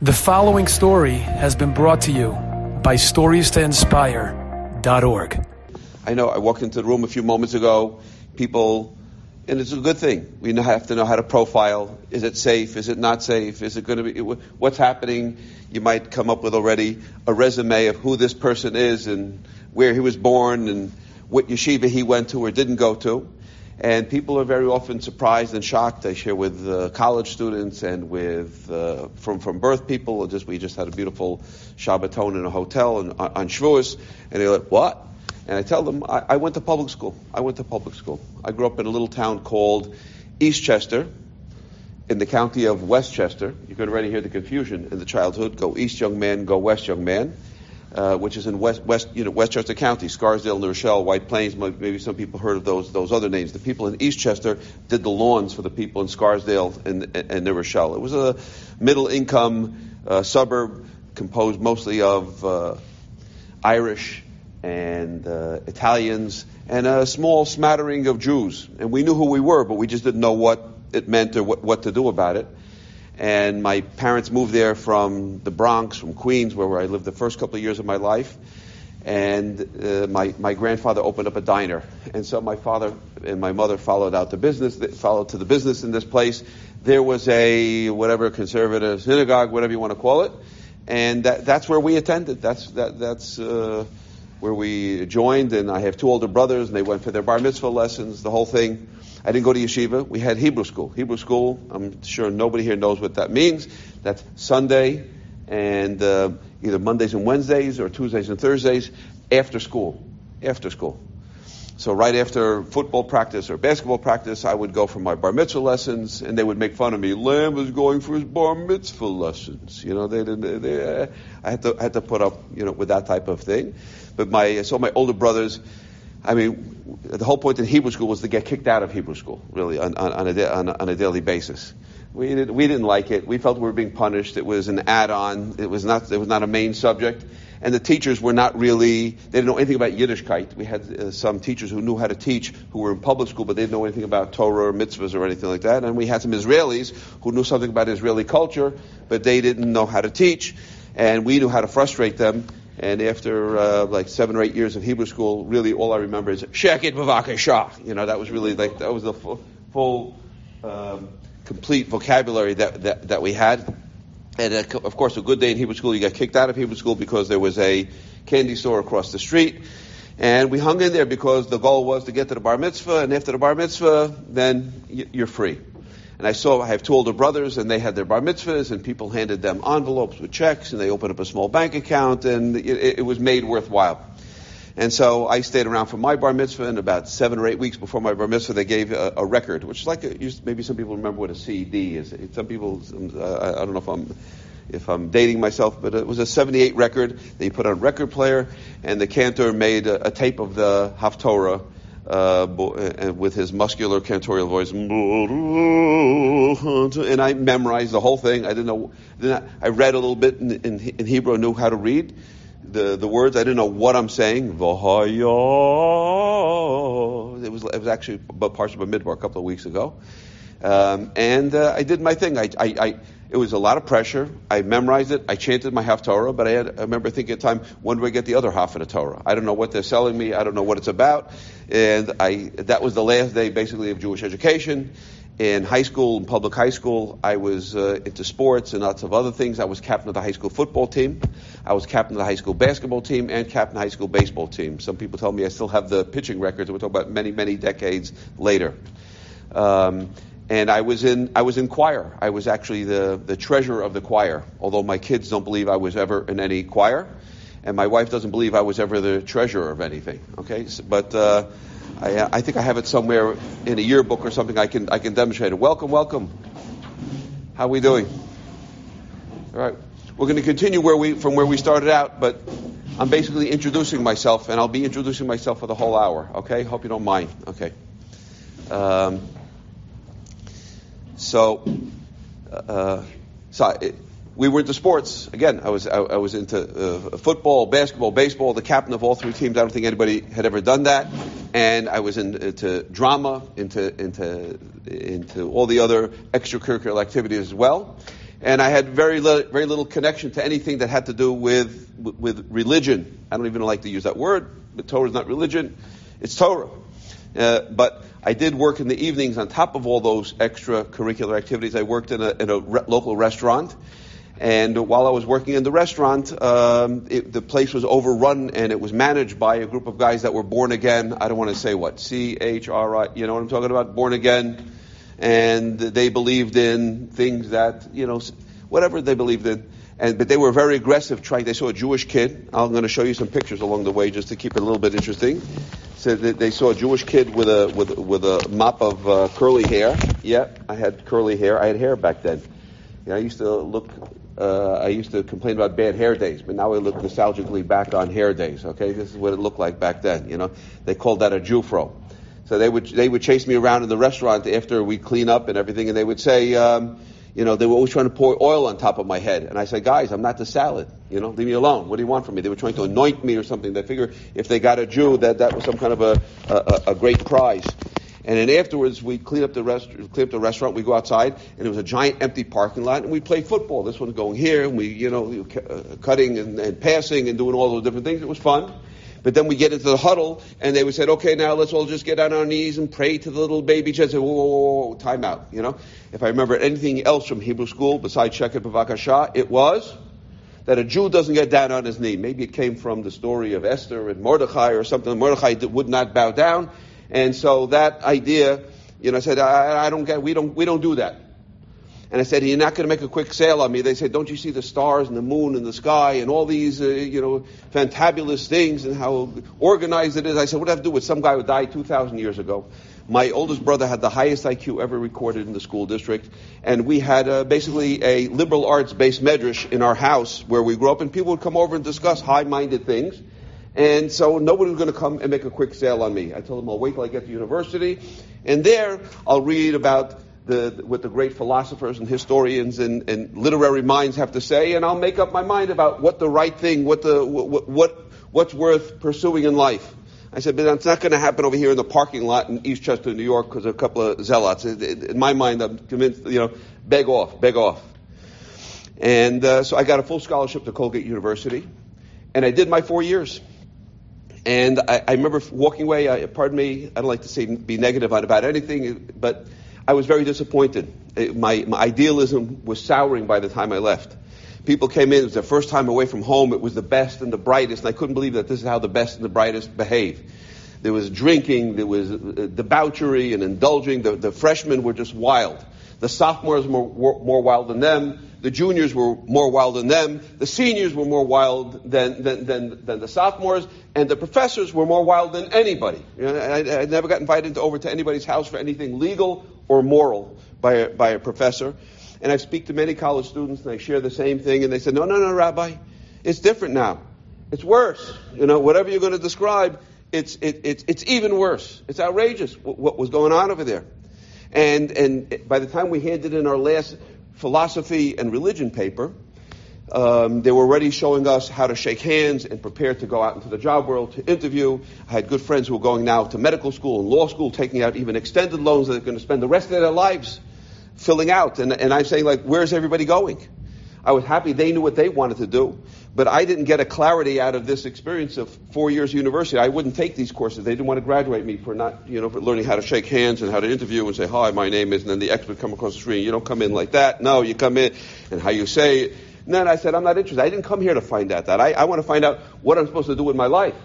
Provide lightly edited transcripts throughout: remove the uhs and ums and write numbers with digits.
The following story has been brought to you by StoriesToInspire.org. I know I walked into the room a few moments ago, people, and it's a good thing. We have to know how to profile. Is it safe? Is it not safe? Is it going to be, what's happening? You might come up with already a resume of who this person is and where he was born and what yeshiva he went to or didn't go to. And people are very often surprised and shocked. I share with college students and with from birth people. We just had a beautiful Shabbaton in a hotel on Shabbos, and they're like, "What?" And I tell them, I went to public school. I grew up in a little town called Eastchester in the county of Westchester. You could already hear the confusion in the childhood. Go east, young man. Go west, young man. Which is in Westchester County, Scarsdale, New Rochelle, White Plains. Maybe some people heard of those other names. The people in Eastchester did the lawns for the people in Scarsdale and New Rochelle. It was a middle-income suburb composed mostly of Irish and Italians and a small smattering of Jews. And we knew who we were, but we just didn't know what it meant or what to do about it. And my parents moved there from the Bronx, from Queens, where I lived the first couple of years of my life. And my grandfather opened up a diner. And so my father and my mother followed to the business in this place. There was a conservative synagogue, whatever you want to call it. And that's where we attended. That's where we joined. And I have two older brothers, and they went for their bar mitzvah lessons, the whole thing. I didn't go to yeshiva. We had Hebrew school. Hebrew school, I'm sure nobody here knows what that means. That's Sunday and either Mondays and Wednesdays or Tuesdays and Thursdays after school. So right after football practice or basketball practice, I would go for my bar mitzvah lessons, and they would make fun of me. Lam was going for his bar mitzvah lessons. You know, I had to put up, with that type of thing. But my older brothers, the whole point in Hebrew school was to get kicked out of Hebrew school, really, on a daily basis. We didn't like it. We felt we were being punished. It was an add-on. It was not a main subject. And the teachers were not really, they didn't know anything about Yiddishkeit. We had some teachers who knew how to teach who were in public school, but they didn't know anything about Torah or mitzvahs or anything like that. And we had some Israelis who knew something about Israeli culture, but they didn't know how to teach. And we knew how to frustrate them. And after 7 or 8 years of Hebrew school, really all I remember is Sheket B'vakasha. That was really that was the full complete vocabulary that we had. And of course, a good day in Hebrew school, you got kicked out of Hebrew school because there was a candy store across the street. And we hung in there because the goal was to get to the bar mitzvah. And after the bar mitzvah, then you're free. And I have two older brothers, and they had their bar mitzvahs, and people handed them envelopes with checks, and they opened up a small bank account, and it was made worthwhile. And so I stayed around for my bar mitzvah, and about 7 or 8 weeks before my bar mitzvah, they gave a record, which is like maybe some people remember what a CD is. Some people, I don't know if I'm dating myself, but it was a 78 record that you put on a record player, and the cantor made a tape of the Haftorah, with his muscular cantorial voice, and I memorized the whole thing. I didn't know. I read a little bit in Hebrew. I knew how to read the words. I didn't know what I'm saying. It was actually Parsha B'Midbar a couple of weeks ago, and I did my thing. It was a lot of pressure. I memorized it. I chanted my Haftorah, but I remember thinking at the time, when do I get the other half of the Torah? I don't know what they're selling me. I don't know what it's about. And that was the last day, basically, of Jewish education. In high school, in public high school, I was into sports and lots of other things. I was captain of the high school football team. I was captain of the high school basketball team and captain of the high school baseball team. Some people tell me I still have the pitching records. We're talking about many, many decades later. And I was in choir. I was actually the treasurer of the choir, although my kids don't believe I was ever in any choir, and my wife doesn't believe I was ever the treasurer of anything. Okay, but I think I have it somewhere in a yearbook or something. I can demonstrate it. Welcome. How are we doing? All right, we're going to continue from where we started out, but I'm basically introducing myself, and I'll be introducing myself for the whole hour. Okay, hope you don't mind. Okay. We were into sports. Again, I was into football, basketball, baseball, the captain of all three teams. I don't think anybody had ever done that. And I was into drama, into all the other extracurricular activities as well. And I had very little connection to anything that had to do with religion. I don't even like to use that word, but Torah is not religion, it's Torah. But I did work in the evenings on top of all those extracurricular activities. I worked in a local restaurant. And while I was working in the restaurant, the place was overrun, and it was managed by a group of guys that were born again. I don't want to say what, CHRI, you know what I'm talking about? Born again. And they believed in things that, whatever they believed in. But they were very aggressive they saw a Jewish kid. I'm going to show you some pictures along the way just to keep it a little bit interesting. So they saw a Jewish kid with a mop of curly hair. Yeah, I had curly hair. I had hair back then. I used to complain about bad hair days, but now I look nostalgically back on hair days. Okay, this is what it looked like back then. They called that a Jewfro. So they would chase me around in the restaurant after we clean up and everything, and they would say, they were always trying to pour oil on top of my head, and I said, guys, I'm not the salad. Leave me alone. What do you want from me? They were trying to anoint me or something. They figured if they got a Jew, that was some kind of a great prize. And then afterwards, we clean up the restaurant. We go outside, and it was a giant empty parking lot, and we play football. This one's going here, and we, cutting and passing and doing all those different things. It was fun. But then we get into the huddle, and they would say, okay, now let's all just get on our knees and pray to the little baby Jesus. Whoa, whoa, whoa, time out, If I remember anything else from Hebrew school besides Sheket B'Vakasha, it was that a Jew doesn't get down on his knee. Maybe it came from the story of Esther and Mordechai or something. Mordechai would not bow down. And so that idea, I said, I don't get, we don't do that. And I said, you're not going to make a quick sale on me. They said, don't you see the stars and the moon and the sky and all these, fantabulous things and how organized it is? I said, what do I have to do with some guy who died 2,000 years ago? My oldest brother had the highest IQ ever recorded in the school district. And we had basically a liberal arts-based medrash in our house where we grew up, and people would come over and discuss high-minded things. And so nobody was going to come and make a quick sale on me. I told them I'll wait till I get to university, and there I'll read about what the great philosophers and historians and literary minds have to say, and I'll make up my mind about what the right thing, what's worth pursuing in life. I said, but that's not going to happen over here in the parking lot in Eastchester, New York, because of a couple of zealots. In my mind, I'm convinced, beg off. And so I got a full scholarship to Colgate University, and I did my 4 years. And I remember walking away, pardon me, I don't like to be negative about anything, but I was very disappointed. My idealism was souring by the time I left. People came in, it was their first time away from home, it was the best and the brightest, and I couldn't believe that this is how the best and the brightest behave. There was drinking, there was debauchery and indulging, the freshmen were just wild. The sophomores were more wild than them. The juniors were more wild than them. The seniors were more wild than the sophomores. And the professors were more wild than anybody. I never got invited over to anybody's house for anything legal or moral by a professor. And I speak to many college students, and I share the same thing. And they say, no, Rabbi, it's different now. It's worse. Whatever you're going to describe, it's even worse. It's outrageous what was going on over there. And by the time we handed in our last philosophy and religion paper, they were already showing us how to shake hands and prepare to go out into the job world to interview. I had good friends who were going now to medical school and law school, taking out even extended loans that they're going to spend the rest of their lives filling out. And I'm saying, where's everybody going? I was happy they knew what they wanted to do, but I didn't get a clarity out of this experience of 4 years of university. I wouldn't take these courses. They didn't want to graduate me for not, for learning how to shake hands and how to interview and say, hi, my name is, and then the expert come across the screen. You don't come in like that. No, you come in and how you say it. And then I said, I'm not interested. I didn't come here to find out that. I want to find out what I'm supposed to do with my life.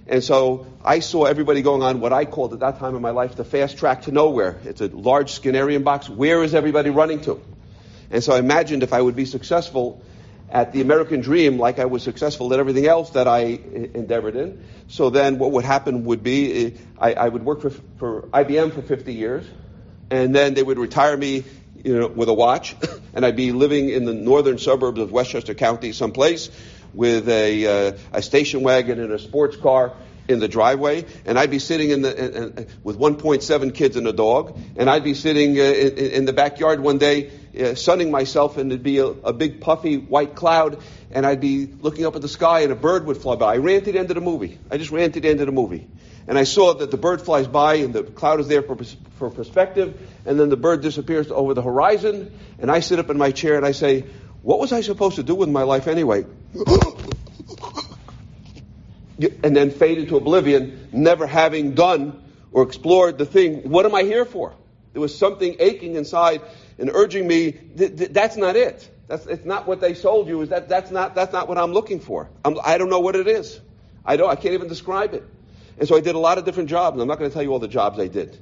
And so I saw everybody going on what I called at that time in my life the fast track to nowhere. It's a large Skinnerian box. Where is everybody running to? And so I imagined if I would be successful at the American dream like I was successful at everything else that I endeavored in. So then what would happen would be I would work for IBM for 50 years, and then they would retire me with a watch, and I'd be living in the northern suburbs of Westchester County someplace with a station wagon and a sports car in the driveway, and I'd be sitting with 1.7 kids and a dog, and I'd be sitting in the backyard one day sunning myself, and it'd be a big puffy white cloud, and I'd be looking up at the sky, and a bird would fly by. I ran to the end of the movie. I just ran to the end of the movie. And I saw that the bird flies by, and the cloud is there for perspective, and then the bird disappears over the horizon, and I sit up in my chair, and I say, what was I supposed to do with my life anyway? And then fade into oblivion, never having done or explored the thing. What am I here for? There was something aching inside and urging me, that's not it. It's not what they sold you. That's not what I'm looking for. I don't know what it is. I can't even describe it. And so I did a lot of different jobs, and I'm not going to tell you all the jobs I did.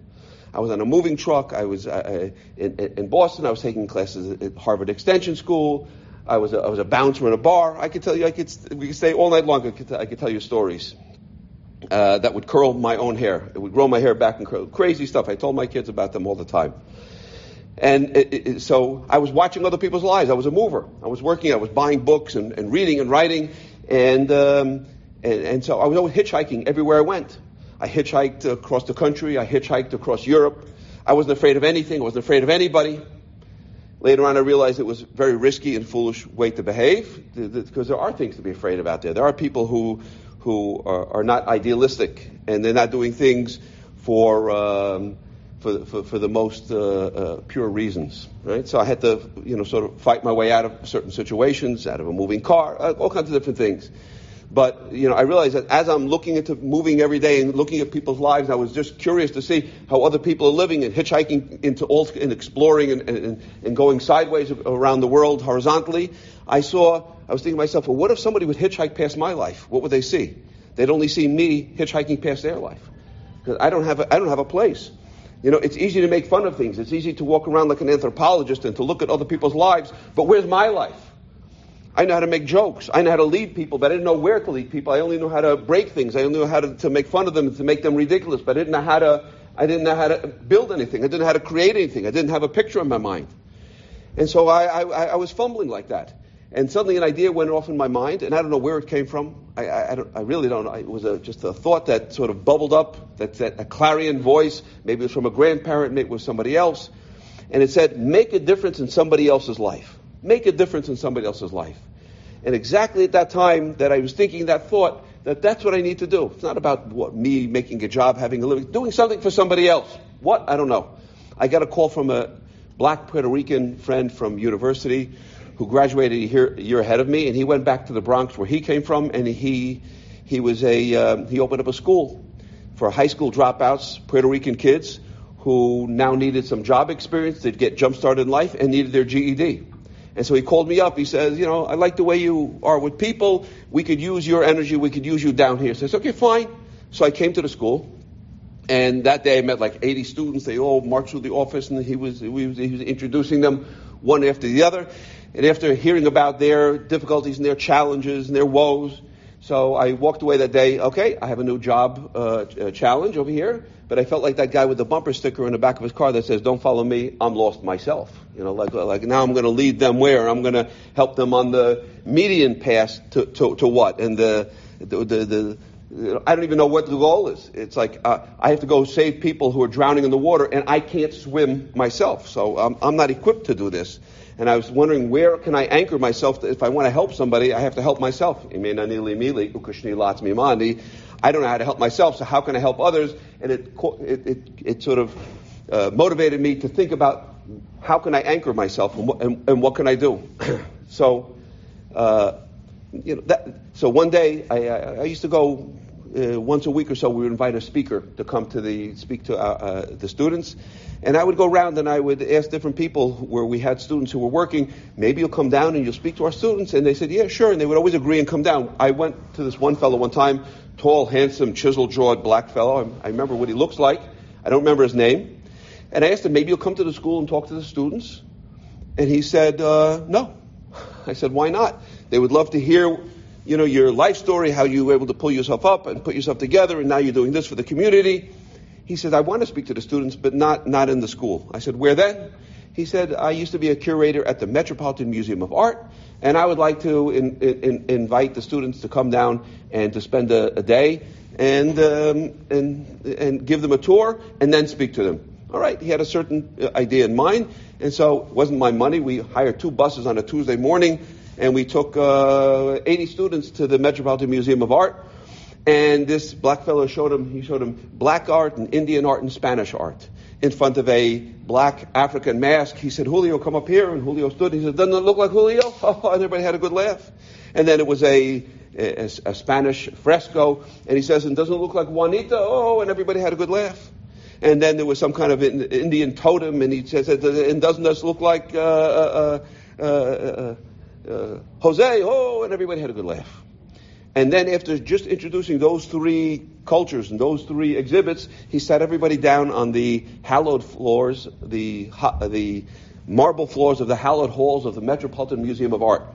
I was on a moving truck. I was in Boston. I was taking classes at Harvard Extension School. I was a bouncer in a bar. I could tell you, we could stay all night long. I could tell you stories that would curl my own hair. It would grow my hair back and curl. Crazy stuff. I told my kids about them all the time. And so I was watching other people's lives. I was a mover. I was working. I was buying books and reading and writing. And so I was always hitchhiking everywhere I went. I hitchhiked across the country. I hitchhiked across Europe. I wasn't afraid of anything. I wasn't afraid of anybody. Later on, I realized it was a very risky and foolish way to behave, because there are things to be afraid of out there. There are people who are not idealistic, and they're not doing things for the most pure reasons, right? So I had to, sort of fight my way out of certain situations, out of a moving car, all kinds of different things. But, I realized that as I'm looking into moving every day and looking at people's lives, I was just curious to see how other people are living, and hitchhiking and exploring and going sideways around the world horizontally. I was thinking to myself, well, what if somebody would hitchhike past my life? What would they see? They'd only see me hitchhiking past their life. Because I don't have a place. It's easy to make fun of things. It's easy to walk around like an anthropologist and to look at other people's lives. But where's my life? I know how to make jokes. I know how to lead people, but I didn't know where to lead people. I only knew how to break things. I only knew how to make fun of them and to make them ridiculous. But I didn't know how to build anything. I didn't know how to create anything. I didn't have a picture in my mind. And so I was fumbling like that. And suddenly an idea went off in my mind, and I don't know where it came from. I really don't know. It was just a thought that sort of bubbled up. That's a clarion voice. Maybe it was from a grandparent. Maybe it was somebody else. And it said, make a difference in somebody else's life. Make a difference in somebody else's life. And exactly at that time that I was thinking that thought, that's what I need to do. It's not about me making a job, having a living, doing something for somebody else. What? I don't know. I got a call from a black Puerto Rican friend from university who graduated a year ahead of me, and he went back to the Bronx where he came from, and he opened up a school for high school dropouts, Puerto Rican kids who now needed some job experience to get jump-started in life and needed their GED. And so he called me up. He says, I like the way you are with people. We could use your energy. We could use you down here. So I said, okay, fine. So I came to the school. And that day I met like 80 students. They all marched through the office, and he was introducing them one after the other. And after hearing about their difficulties and their challenges and their woes, so I walked away that day. Okay, I have a new job challenge over here. But I felt like that guy with the bumper sticker in the back of his car that says, don't follow me, I'm lost myself. Like now I'm going to lead them where? I'm going to help them on the median path to what? And the I don't even know what the goal is. It's like I have to go save people who are drowning in the water, and I can't swim myself. So I'm not equipped to do this. And I was wondering, where can I anchor myself? If I want to help somebody, I have to help myself. I don't know how to help myself, so how can I help others? And it sort of motivated me to think about how can I anchor myself and what can I do? So one day I used to go once a week or so. We would invite a speaker to come to speak to the students. And I would go around and I would ask different people where we had students who were working, maybe you'll come down and you'll speak to our students. And they said, yeah, sure. And they would always agree and come down. I went to this one fellow one time, tall, handsome, chisel-jawed black fellow. I remember what he looks like. I don't remember his name. And I asked him, maybe you'll come to the school and talk to the students? And he said, no. I said, why not? They would love to hear, your life story, how you were able to pull yourself up and put yourself together, and now you're doing this for the community. He said, I want to speak to the students, but not in the school. I said, where then? He said, I used to be a curator at the Metropolitan Museum of Art, and I would like to invite the students to come down and to spend a day and give them a tour and then speak to them. All right, he had a certain idea in mind, and so it wasn't my money. We hired 2 buses on a Tuesday morning, and we took 80 students to the Metropolitan Museum of Art. And this black fellow showed him black art and Indian art and Spanish art in front of a black African mask. He said, "Julio, come up here." And Julio stood. He said, "Doesn't it look like Julio?" Oh, and everybody had a good laugh. And then it was a Spanish fresco. And he says, "And doesn't it look like Juanita?" Oh, and everybody had a good laugh. And then there was some kind of Indian totem. And he says, "And doesn't this look like Jose?" Oh, and everybody had a good laugh. And then after just introducing those 3 cultures and those 3 exhibits, he sat everybody down on the hallowed floors, the marble floors of the hallowed halls of the Metropolitan Museum of Art.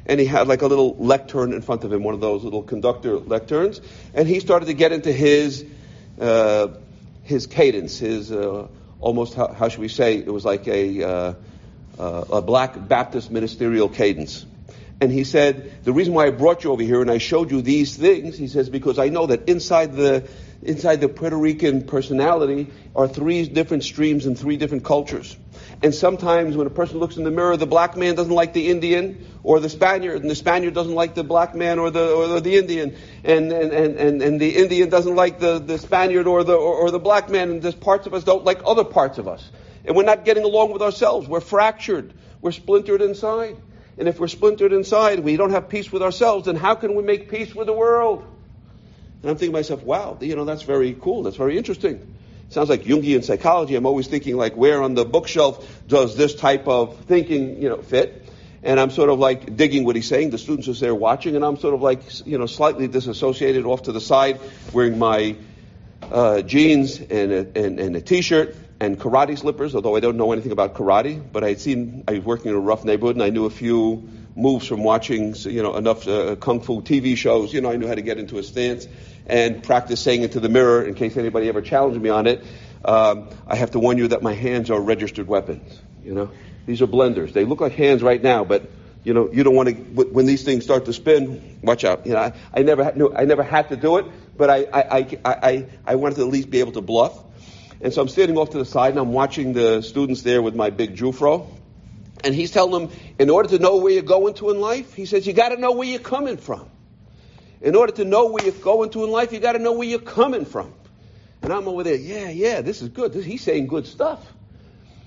And he had like a little lectern in front of him, one of those little conductor lecterns. And he started to get into his cadence, his almost, how should we say, it was like a black Baptist ministerial cadence. And he said, "The reason why I brought you over here and I showed you these things," he says, "because I know that inside the Puerto Rican personality are 3 different streams and 3 different cultures. And sometimes when a person looks in the mirror, the black man doesn't like the Indian or the Spaniard, and the Spaniard doesn't like the black man or the Indian, and the Indian doesn't like the Spaniard or the black man, and there's parts of us don't like other parts of us. And we're not getting along with ourselves. We're fractured. We're splintered inside. And if we're splintered inside, we don't have peace with ourselves, then how can we make peace with the world?" And I'm thinking to myself, wow, that's very cool. That's very interesting. Sounds like Jungian psychology. I'm always thinking like, where on the bookshelf does this type of thinking, fit? And I'm sort of like digging what he's saying. The students are there watching, and I'm sort of like, slightly disassociated off to the side, wearing my jeans and a T-shirt and karate slippers, although I don't know anything about karate, but I was working in a rough neighborhood, and I knew a few moves from watching, enough kung fu TV shows. I knew how to get into a stance and practice saying it to the mirror in case anybody ever challenged me on it. I have to warn you that my hands are registered weapons. These are blenders. They look like hands right now, but you don't want to. When these things start to spin, watch out. I never had to do it, but I wanted to at least be able to bluff. And so I'm standing off to the side, and I'm watching the students there with my big Jufro. And he's telling them, in order to know where you're going to in life, he says, you got to know where you're coming from. In order to know where you're going to in life, you got to know where you're coming from. And I'm over there, yeah, this is good. He's saying good stuff.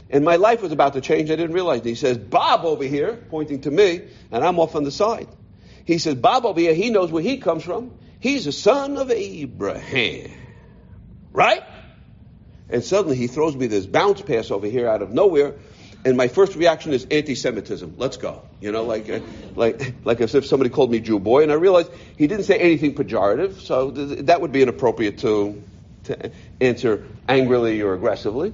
And my life was about to change. I didn't realize it. He says, Bob over here, pointing to me, and I'm off on the side. He says, Bob over here, he knows where he comes from. He's the son of Abraham. Right? And suddenly he throws me this bounce pass over here out of nowhere, and my first reaction is anti-Semitism. Let's go. Like as if somebody called me Jew boy, and I realized he didn't say anything pejorative, so that would be inappropriate to answer angrily or aggressively.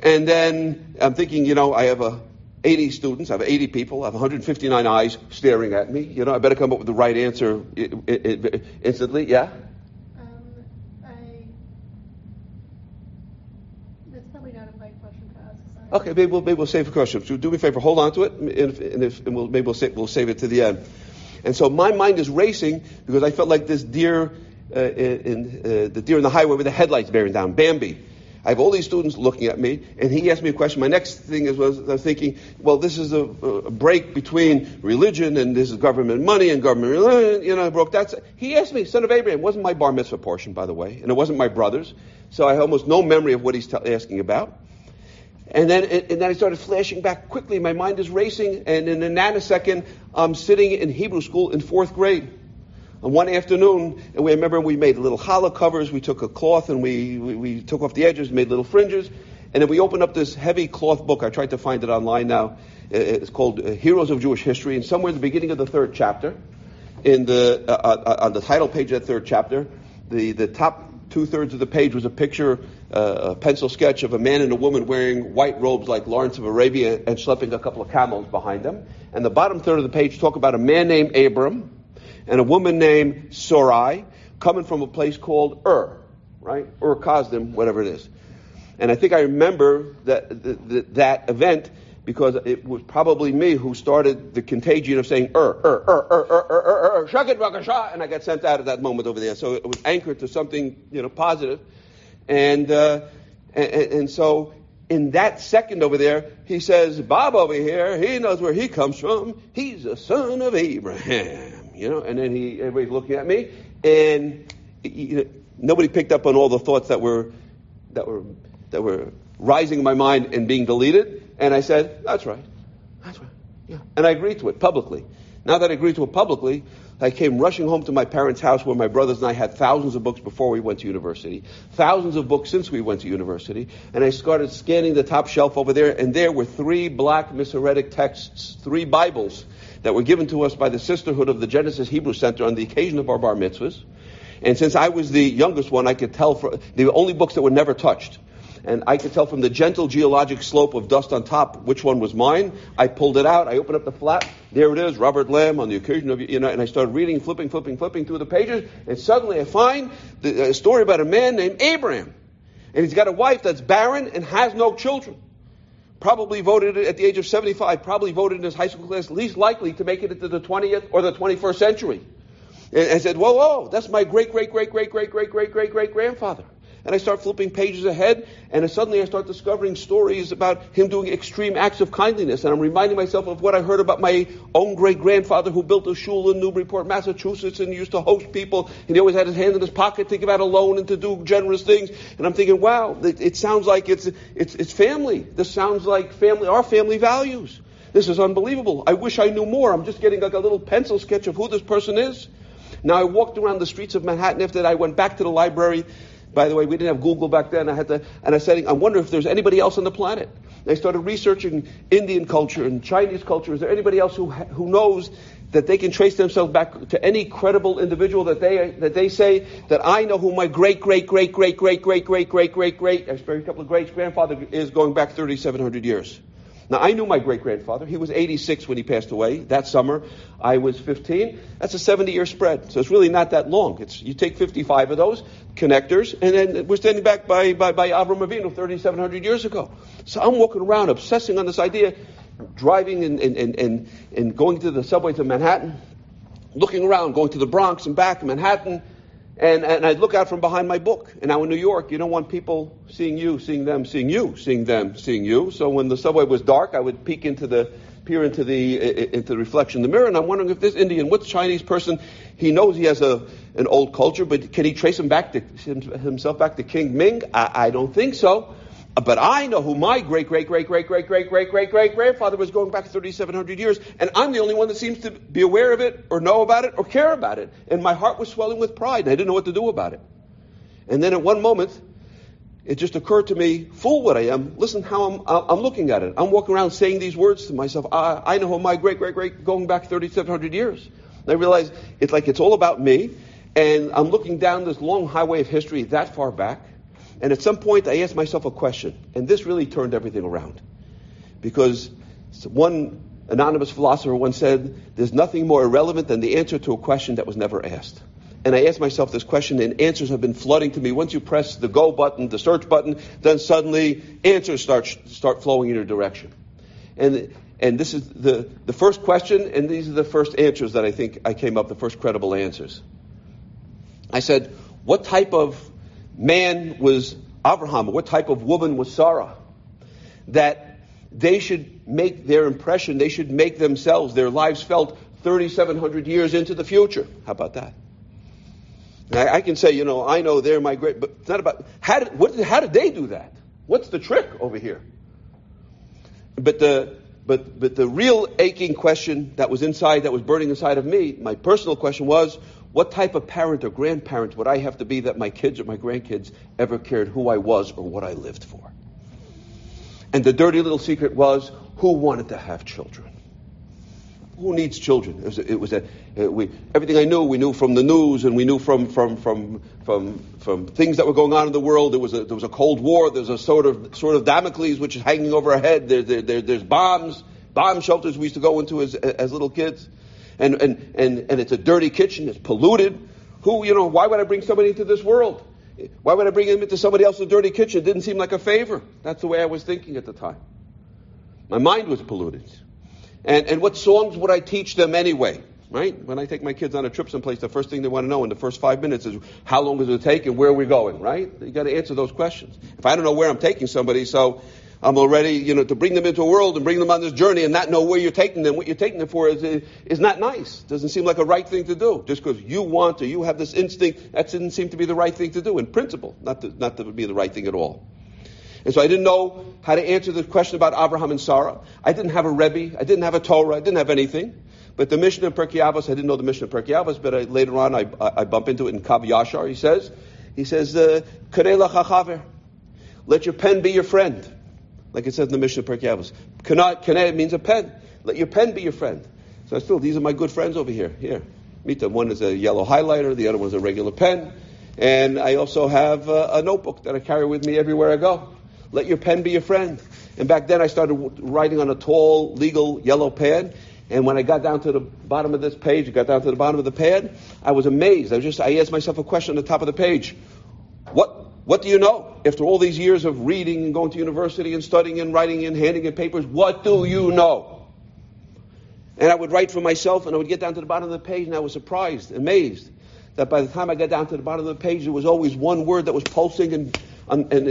And then I'm thinking, I have 80 students, I have 80 people, I have 159 eyes staring at me. I better come up with the right answer instantly. Yeah? That's probably not a right question to ask. Sorry. Okay, maybe we'll save the question. So do me a favor, hold on to it, and we'll save it to the end. And so my mind is racing because I felt like this deer the deer in the highway with the headlights bearing down, Bambi. I have all these students looking at me, and he asked me a question. My next thing I was thinking, well, this is a break between religion and this is government money and government religion. I broke that. He asked me, son of Abraham. It wasn't my bar mitzvah portion, by the way, and it wasn't my brother's, so I had almost no memory of what he's asking about. And then I started flashing back quickly. My mind is racing, and in a nanosecond, I'm sitting in Hebrew school in 4th grade. On one afternoon, and I remember we made little challah covers. We took a cloth and we took off the edges, made little fringes, and then we opened up this heavy cloth book. I tried to find it online now. It's called Heroes of Jewish History, and somewhere in the beginning of the 3rd chapter, on the title page of that 3rd chapter, the top 2/3 of the page was a picture, a pencil sketch of a man and a woman wearing white robes like Lawrence of Arabia and schlepping a couple of camels behind them. And the bottom third of the page talk about a man named Abram and a woman named Sarai coming from a place called right? Kasdim, whatever it is. And I think I remember that event because it was probably me who started the contagion of saying shakit rakasha, and I got sent out at that moment over there. So it was anchored to something, positive. And And so in that second over there, he says, Bob over here, he knows where he comes from. He's a son of Abraham, and then everybody's looking at me, and nobody picked up on all the thoughts that were rising in my mind and being deleted. And I said, that's right. Yeah. And I agreed to it publicly. Now that I agreed to it publicly, I came rushing home to my parents' house where my brothers and I had thousands of books before we went to university, thousands of books since we went to university, and I started scanning the top shelf over there, and there were 3 black Masoretic texts, 3 Bibles that were given to us by the Sisterhood of the Genesis Hebrew Center on the occasion of our bar mitzvahs. And since I was the youngest one, I could tell they were only books that were never touched. And I could tell from the gentle geologic slope of dust on top which one was mine. I pulled it out. I opened up the flap. There it is, Robert Lamb on the occasion of, and I started reading, flipping through the pages. And suddenly I find a story about a man named Abraham. And he's got a wife that's barren and has no children. Probably voted at the age of 75, probably voted in his high school class, least likely to make it into the 20th or the 21st century. And I said, whoa, that's my great-great-great-great-great-great-great-great-grandfather. And I start flipping pages ahead, and suddenly I start discovering stories about him doing extreme acts of kindliness. And I'm reminding myself of what I heard about my own great-grandfather who built a shul in Newburyport, Massachusetts, and used to host people. And he always had his hand in his pocket to give out a loan and to do generous things. And I'm thinking, wow, it sounds like it's family. This sounds like our family values. This is unbelievable. I wish I knew more. I'm just getting like a little pencil sketch of who this person is. Now, I walked around the streets of Manhattan after that. I went back to the library. By the way, we didn't have Google back then. I said, I wonder if there's anybody else on the planet. I started researching Indian culture and Chinese culture. Is there anybody else who knows that they can trace themselves back to any credible individual that they say that I know who my great, I spare a couple of greats grandfather is going back 3,700 years. Now, I knew my great-grandfather. He was 86 when he passed away. That summer, I was 15. That's a 70-year spread, so it's really not that long. You take 55 of those connectors, and then we're standing back by Avram Avinu 3,700 years ago. So I'm walking around obsessing on this idea, driving and going to the subway to Manhattan, looking around, going to the Bronx and back to Manhattan, and I'd look out from behind my book. And now in New York, you don't want people seeing you, seeing them, seeing you, seeing them, seeing you. So when the subway was dark, I would peer into the reflection in the mirror, and I'm wondering if this Indian, what's Chinese person, he knows he has an old culture, but can he trace himself back to King Ming? I don't think so. But I know who my great-great-great-great-great-great-great-great-grandfather was going back 3,700 years, and I'm the only one that seems to be aware of it, or know about it, or care about it. And my heart was swelling with pride, and I didn't know what to do about it. And then at one moment, it just occurred to me, fool what I am, listen how I'm looking at it. I'm walking around saying these words to myself, I know who my great-great-great going back 3,700 years. And I realize it's all about me, and I'm looking down this long highway of history that far back. And at some point, I asked myself a question, and this really turned everything around. Because one anonymous philosopher once said, there's nothing more irrelevant than the answer to a question that was never asked. And I asked myself this question, and answers have been flooding to me. Once you press the go button, the search button, then suddenly answers start flowing in your direction. And this is the first question, and these are the first answers that I think I came up, the first credible answers. I said, what type of man was Abraham? What type of woman was Sarah? That they should make their impression, they should make themselves, their lives felt 3,700 years into the future. How about that? I can say, I know they're my great, but it's not about, how did they do that? What's the trick over here? But the real aching question that was burning inside of me, my personal question was, what type of parent or grandparent would I have to be that my kids or my grandkids ever cared who I was or what I lived for? And the dirty little secret was, who wanted to have children? Who needs children? Everything I knew, we knew from the news, and we knew from things that were going on in the world. There was a Cold War. There's a sort of Damocles which is hanging over our head. There's bomb shelters we used to go into as little kids. And it's a dirty kitchen. It's polluted. Why would I bring somebody into this world? Why would I bring him into somebody else's dirty kitchen? It didn't seem like a favor. That's the way I was thinking at the time. My mind was polluted. And what songs would I teach them anyway? right? When I take my kids on a trip someplace, the first thing they want to know in the first 5 minutes is how long does it take and where are we going, right? You got to answer those questions. If I don't know where I'm taking somebody, so I'm already, to bring them into a world and bring them on this journey and not know where you're taking them, what you're taking them for is not nice. Doesn't seem like a right thing to do. Just because you want or you have this instinct, that didn't seem to be the right thing to do in principle, not to be the right thing at all. And so I didn't know how to answer the question about Abraham and Sarah. I didn't have a Rebbe. I didn't have a Torah. I didn't have anything. But the Mishnah in Pirkei Avos, I didn't know the Mishnah in Pirkei Avos, but later on I bump into it in Kav Yashar. He says, Kanei lach hachaver. Let your pen be your friend. Like it says in the Mishnah in Pirkei Avos. Kanei means a pen. Let your pen be your friend. So these are my good friends over here. Here. Meet them. One is a yellow highlighter. The other one is a regular pen. And I also have a notebook that I carry with me everywhere I go. Let your pen be your friend. And back then I started writing on a tall, legal yellow pad. And when I got down to the bottom of this page, got to the bottom of the pad, I was amazed. I asked myself a question on the top of the page. What do you know? After all these years of reading and going to university and studying and writing and handing in papers, what do you know? And I would write for myself and I would get down to the bottom of the page and I was surprised, amazed, that by the time I got down to the bottom of the page, there was always one word that was pulsing and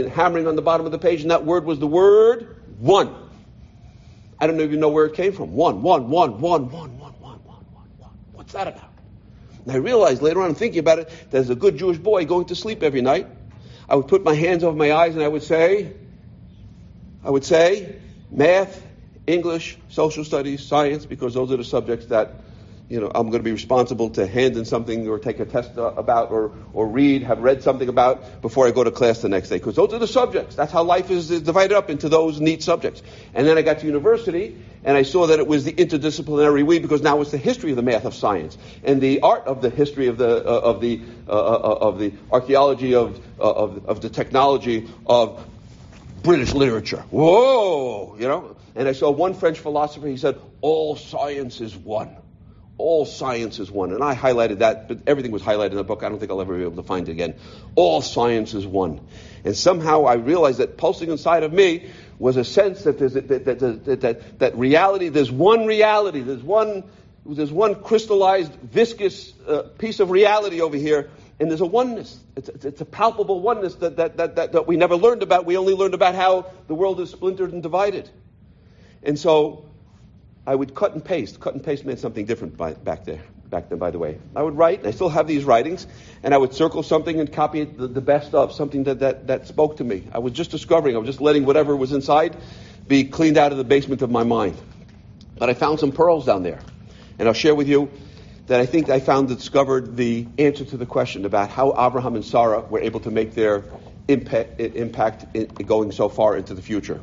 hammering on the bottom of the page, and that word was the word one. I don't even know where it came from. One. What's that about? And I realized later on, thinking about it, that as a good Jewish boy going to sleep every night, I would put my hands over my eyes and I would say, math, English, social studies, science, because those are the subjects that I'm going to be responsible to hand in something or take a test about or have read something about before I go to class the next day. Because those are the subjects. That's how life is divided up into those neat subjects. And then I got to university and I saw that it was the interdisciplinary week because now it's the history of the math of science and the art of the history of the archaeology of the technology of British literature. Whoa, And I saw one French philosopher. He said, all science is one. All science is one. And I highlighted that, but everything was highlighted in the book. I don't think I'll ever be able to find it again. All science is one. And somehow I realized that pulsing inside of me was a sense that there's that reality, there's one reality, there's one crystallized, viscous piece of reality over here, and there's a oneness. It's a palpable oneness that we never learned about. We only learned about how the world is splintered and divided. And so I would cut and paste. Cut and paste meant something different back then, by the way. I would write, and I still have these writings, and I would circle something and copy it, the best of something that spoke to me. I was just discovering, I was just letting whatever was inside be cleaned out of the basement of my mind. But I found some pearls down there. And I'll share with you that I think I discovered the answer to the question about how Abraham and Sarah were able to make their impact in going so far into the future.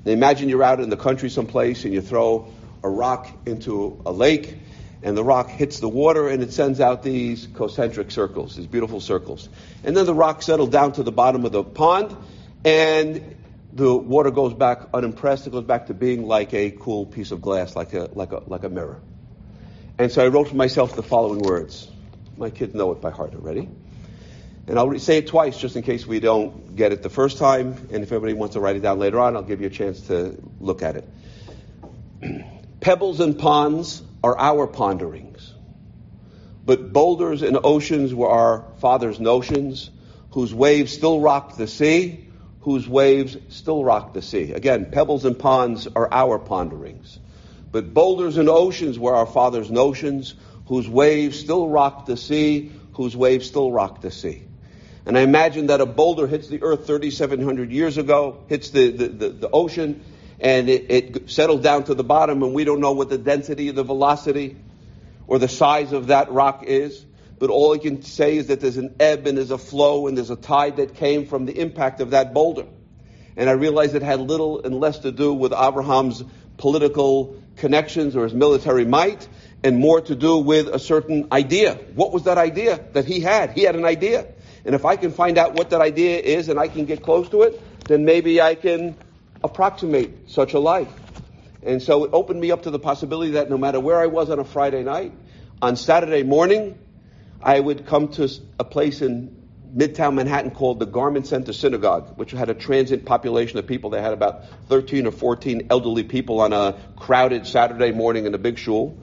Now imagine you're out in the country someplace and you throw a rock into a lake and the rock hits the water and it sends out these concentric circles, these beautiful circles. And then the rock settled down to the bottom of the pond and the water goes back unimpressed. It goes back to being like a cool piece of glass, like a mirror. And so I wrote for myself the following words. My kids know it by heart already. And I'll say it twice just in case we don't get it the first time. And if everybody wants to write it down later on, I'll give you a chance to look at it. Pebbles and ponds are our ponderings. But boulders and oceans were our father's notions, whose waves still rock the sea, whose waves still rock the sea. Again, pebbles and ponds are our ponderings. But boulders and oceans were our father's notions, whose waves still rock the sea, whose waves still rock the sea. And I imagine that a boulder hits the earth 3,700 years ago, hits the ocean, and it settled down to the bottom, and we don't know what the density, the velocity, or the size of that rock is. But all I can say is that there's an ebb and there's a flow and there's a tide that came from the impact of that boulder. And I realized it had little and less to do with Abraham's political connections or his military might, and more to do with a certain idea. What was that idea that he had? He had an idea. And if I can find out what that idea is and I can get close to it, then maybe I can approximate such a life. And so it opened me up to the possibility that no matter where I was on a Friday night, on Saturday morning, I would come to a place in Midtown Manhattan called the Garment Center Synagogue, which had a transient population of people. They had about 13 or 14 elderly people on a crowded Saturday morning in a big shul.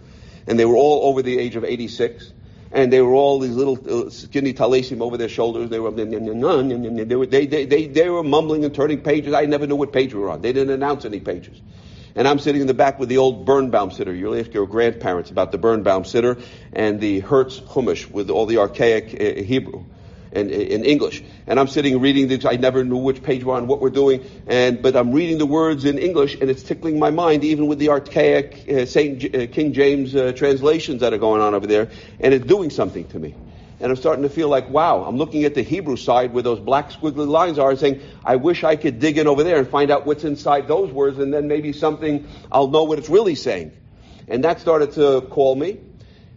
and they were all over the age of 86. And they were all these little skinny talesim over their shoulders. They were mumbling and turning pages. I never knew what page we were on. They didn't announce any pages. And I'm sitting in the back with the old Birnbaum sitter. You'll ask your grandparents about the Birnbaum sitter and the Hertz Chumash with all the archaic Hebrew and in English. And I'm sitting reading this. I never knew which page we're on, what we're doing. But I'm reading the words in English, and it's tickling my mind, even with the archaic King James translations that are going on over there. And it's doing something to me. And I'm starting to feel like, wow, I'm looking at the Hebrew side where those black squiggly lines are and saying, I wish I could dig in over there and find out what's inside those words, and then maybe something, I'll know what it's really saying. And that started to call me.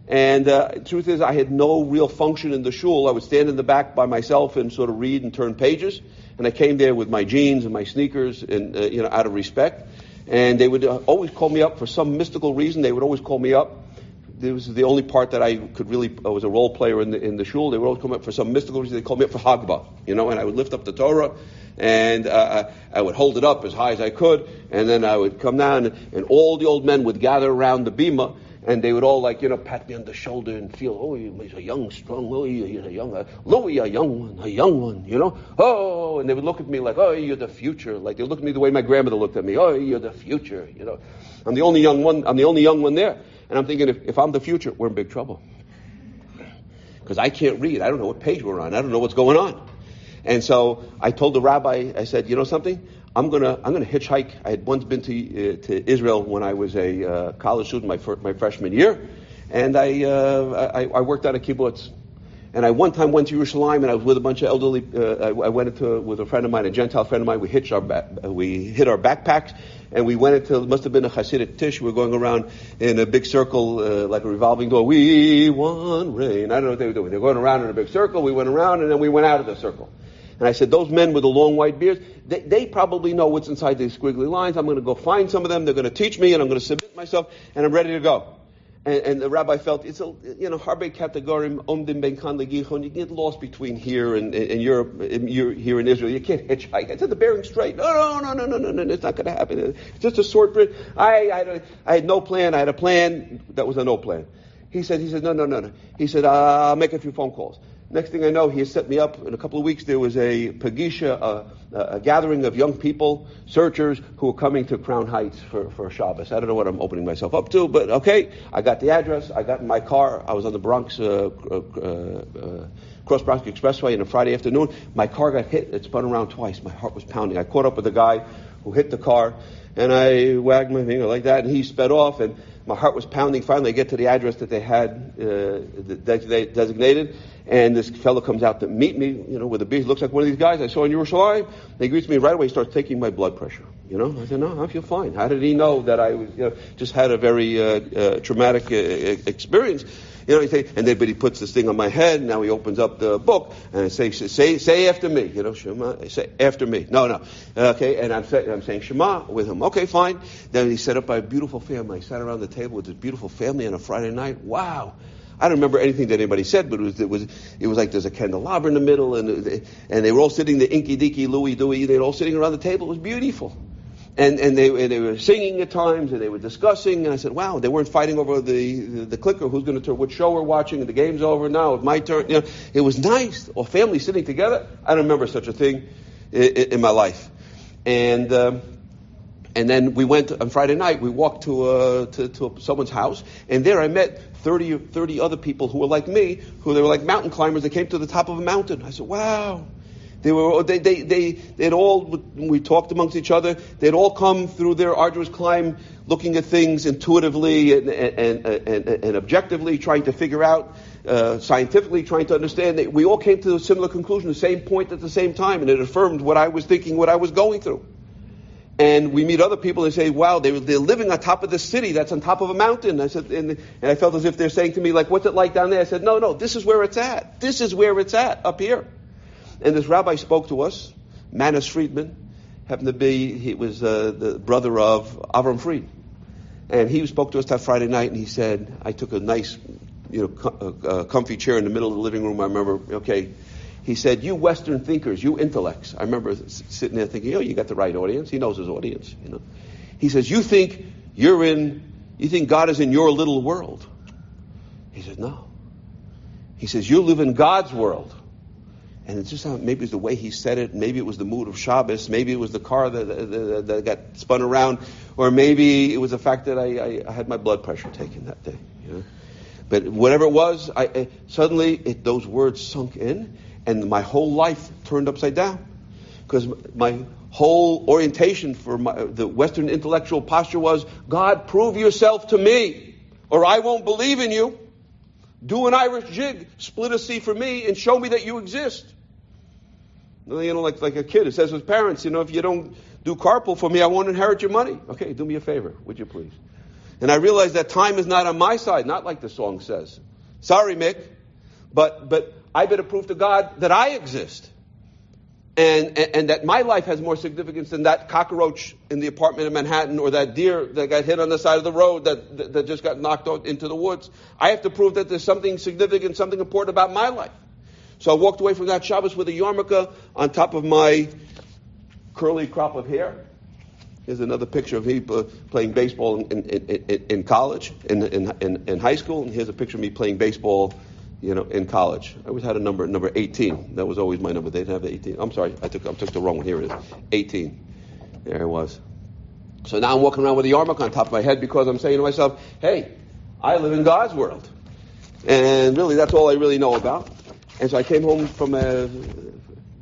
And the truth is, I had no real function in the shul. I would stand in the back by myself and sort of read and turn pages. And I came there with my jeans and my sneakers, and out of respect. And they would always call me up for some mystical reason. They would always call me up. This was the only part that I could really, I was a role player in the shul. They would always come up for some mystical reason. They called me up for Hagbah, and I would lift up the Torah, and I would hold it up as high as I could, and then I would come down, and all the old men would gather around the bima, and they would all pat me on the shoulder and feel, oh, he's a young, strong Louis, he's a young, Louis, a young one, oh, and they would look at me like, oh, you're the future. Like they would look at me the way my grandmother looked at me, oh, you're the future, I'm the only young one there. And I'm thinking, if I'm the future, we're in big trouble. Because I can't read. I don't know what page we're on. I don't know what's going on. And so I told the rabbi, I said, you know something? I'm gonna hitchhike. I had once been to Israel when I was a college student, my freshman year, and I worked out a kibbutz. And I one time went to Yerushalayim, and I was with a bunch of elderly. I went with a friend of mine, a Gentile friend of mine. We hit our backpacks, and we went into, it must have been a Hasidic tish. We were going around in a big circle, like a revolving door. We want rain. I don't know what they were doing. They were going around in a big circle. We went around, and then we went out of the circle. And I said, those men with the long white beards, they probably know what's inside these squiggly lines. I'm going to go find some of them. They're going to teach me, and I'm going to submit myself, and I'm ready to go. And the rabbi felt, it's harbe categorim omdim ben kan legichon. You get lost between here and Europe, here in Israel. You can't hitchhike. I said the bearing straight. No, it's not going to happen. It's just a short bridge. I had no plan. I had a plan that was a no plan. He said, no. He said, I'll make a few phone calls. Next thing I know, he set me up. In a couple of weeks, there was a pagisha, a gathering of young people, searchers, who were coming to Crown Heights for Shabbos. I don't know what I'm opening myself up to, but okay. I got the address. I got in my car. I was on the Bronx, Cross Bronx Expressway on a Friday afternoon. My car got hit. It spun around twice. My heart was pounding. I caught up with the guy who hit the car, and I wagged my finger like that, and he sped off, and my heart was pounding. Finally, I get to the address that they had designated, and this fellow comes out to meet me, with a beard. He looks like one of these guys I saw in Yerushalayim. He greets me right away. He starts taking my blood pressure. I said, no, I feel fine. How did he know that I was, just had a very traumatic experience? But he puts this thing on my head, and now he opens up the book, and I say after me, Shema, say after me. No. Okay, and I'm saying Shema with him. Okay, fine. Then he set up a beautiful family. I sat around the table with this beautiful family on a Friday night. Wow. I don't remember anything that anybody said, but it was like there's a candelabra in the middle, and they were all sitting, the Inky Dinky, Louie Dewey, they were all sitting around the table. It was beautiful. And they were singing at times, and they were discussing, and I said, wow, they weren't fighting over the clicker, who's going to turn, what show we're watching, and the game's over now, it's my turn. It was nice, or family sitting together. I don't remember such a thing in my life. And then we went on Friday night. We walked to someone's house, and there I met 30 other people who were like me, they were like mountain climbers. They came to the top of a mountain. I said, wow. They'd all, when we talked amongst each other, they'd all come through their arduous climb, looking at things intuitively and objectively, trying to figure out, scientifically trying to understand. We all came to a similar conclusion, the same point at the same time, and it affirmed what I was thinking, what I was going through. And we meet other people and say, wow, they're living on top of this city that's on top of a mountain. I said, and I felt as if they're saying to me, like, what's it like down there? I said, no, this is where it's at. This is where it's at, up here. And this rabbi spoke to us, Manis Friedman, happened to be, he was the brother of Avram Fried. And he spoke to us that Friday night, and he said, I took a nice, comfy chair in the middle of the living room. I remember, okay. He said, you Western thinkers, you intellects. I remember sitting there thinking, you got the right audience. He knows his audience, He says, you think God is in your little world. says, no. He says, you live in God's world. And it's just maybe it was the way he said it. Maybe it was the mood of Shabbos. Maybe it was the car that got spun around. Or maybe it was the fact that I had my blood pressure taken that day. You know? But whatever it was, suddenly those words sunk in. And my whole life turned upside down. Because my whole orientation for the Western intellectual posture was, God, prove yourself to me, or I won't believe in you. Do an Irish jig, split a sea for me, and show me that you exist. You know, like a kid who says to his parents, you know, if you don't do carpool for me, I won't inherit your money. Okay, do me a favor, would you please? And I realized that time is not on my side, not like the song says. Sorry, Mick, but I better prove to God that I exist. And that my life has more significance than that cockroach in the apartment in Manhattan or that deer that got hit on the side of the road that just got knocked out into the woods. I have to prove that there's something significant, something important about my life. So I walked away from that Shabbos with a yarmulke on top of my curly crop of hair. Here's another picture of me playing baseball in college, in high school. And here's a picture of me playing baseball, you know, in college. I always had a number 18. That was always my number. They didn't have the 18. I'm sorry, I took the wrong one. Here it is, 18. There it was. So now I'm walking around with a yarmulke on top of my head because I'm saying to myself, hey, I live in God's world. And really, that's all I really know about. And so I came home from it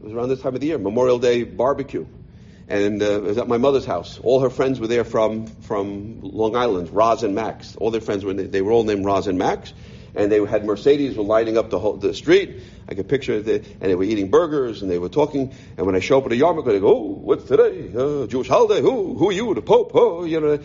was around this time of the year, Memorial Day barbecue. And it was at my mother's house. All her friends were there from Long Island, Roz and Max. All their friends they were all named Roz and Max. And they had Mercedes were lining up the street. I could picture it, and they were eating burgers, and they were talking. And when I show up at a yarmulke, they go, "Oh, what's today? Jewish holiday? Who are you? The Pope? Oh, you know."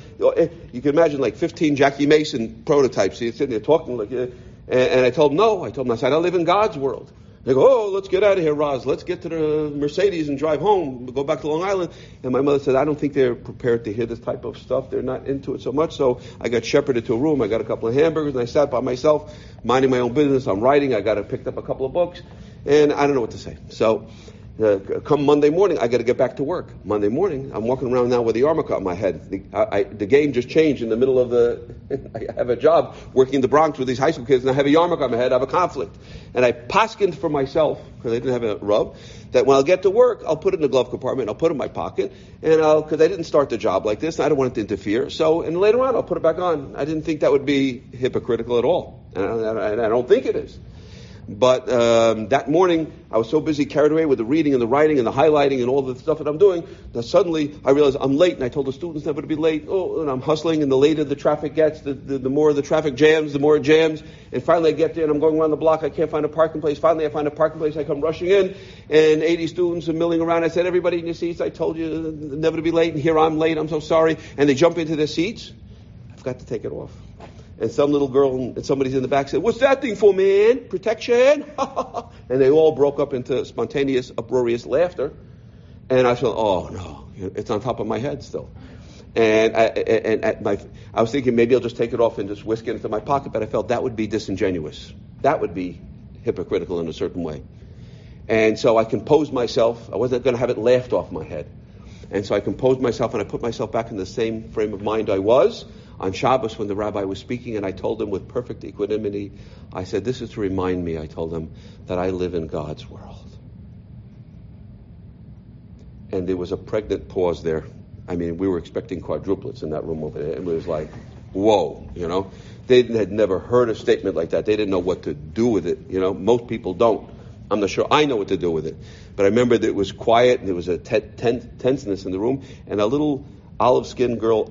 You can imagine like 15 Jackie Mason prototypes. He's sitting there talking like, and I told them no. I told them I said I live in God's world. They go, "Oh, let's get out of here, Roz. Let's get to the Mercedes and drive home. Go back to Long Island." And my mother said, "I don't think they're prepared to hear this type of stuff. They're not into it so much." So I got shepherded to a room. I got a couple of hamburgers, and I sat by myself, minding my own business. I'm writing. I picked up a couple of books, and I don't know what to say. So come Monday morning, I got to get back to work. Monday morning, I'm walking around now with the yarmulke on my head. The game just changed in the middle of I have a job working in the Bronx with these high school kids, and I have a yarmulke on my head. I have a conflict. And I paskined for myself, because I didn't have a rub, that when I'll get to work, I'll put it in the glove compartment, I'll put it in my pocket, and because I didn't start the job like this, and I don't want it to interfere. So, and later on, I'll put it back on. I didn't think that would be hypocritical at all. And I don't think it is. But that morning, I was so busy carried away with the reading and the writing and the highlighting and all the stuff that I'm doing, that suddenly I realized I'm late, and I told the students never to be late. Oh, and I'm hustling, and the later the traffic gets, the more the traffic jams, the more it jams. And finally I get there, and I'm going around the block. I can't find a parking place. Finally I find a parking place. I come rushing in, and 80 students are milling around. I said, "Everybody in your seats, I told you never to be late, and here I'm late. I'm so sorry." And they jump into their seats. I forgot to take it off. And some little girl and somebody's in the back said, "What's that thing for, man? Protection?" And they all broke up into spontaneous, uproarious laughter. And I thought, "Oh no, it's on top of my head still." And I was thinking maybe I'll just take it off and just whisk it into my pocket, but I felt that would be disingenuous. That would be hypocritical in a certain way. And so I composed myself. I wasn't going to have it laughed off my head. And so I composed myself, and I put myself back in the same frame of mind I was on Shabbos when the rabbi was speaking, and I told him with perfect equanimity, I said, "This is to remind me," I told him, "that I live in God's world." And there was a pregnant pause there. I mean, we were expecting quadruplets in that room over there. It was like, whoa, you know. They had never heard a statement like that. They didn't know what to do with it, you know. Most people don't. I'm not sure I know what to do with it. But I remember that it was quiet, and there was a tenseness in the room, and a little olive-skinned girl,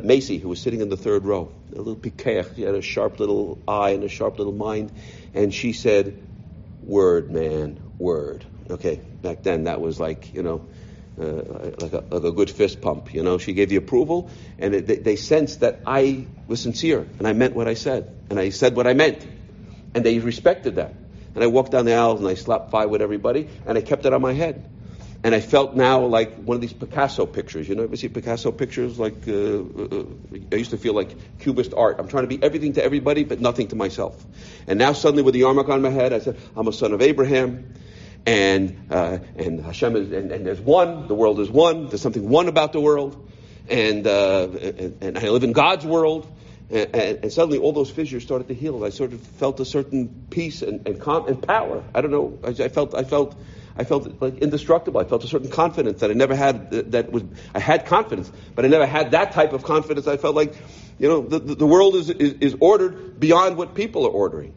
Macy, who was sitting in the third row, a little pikech. She had a sharp little eye and a sharp little mind. And she said, "Word, man, word." Okay, back then that was like, you know, like a good fist pump. You know, she gave the approval, and they sensed that I was sincere, and I meant what I said, and I said what I meant. And they respected that. And I walked down the aisles, and I slapped five with everybody, and I kept it on my head. And I felt now like one of these Picasso pictures. You know, ever see Picasso pictures? Like, I used to feel like Cubist art. I'm trying to be everything to everybody, but nothing to myself. And now suddenly with the yarmulke on my head, I said, I'm a son of Abraham. And Hashem is, and there's one. The world is one. There's something one about the world. And I live in God's world. And suddenly all those fissures started to heal. I sort of felt a certain peace and calm and power. I don't know. I felt like indestructible. I felt a certain confidence that I never had. I had confidence, but I never had that type of confidence. I felt like, the world is ordered beyond what people are ordering.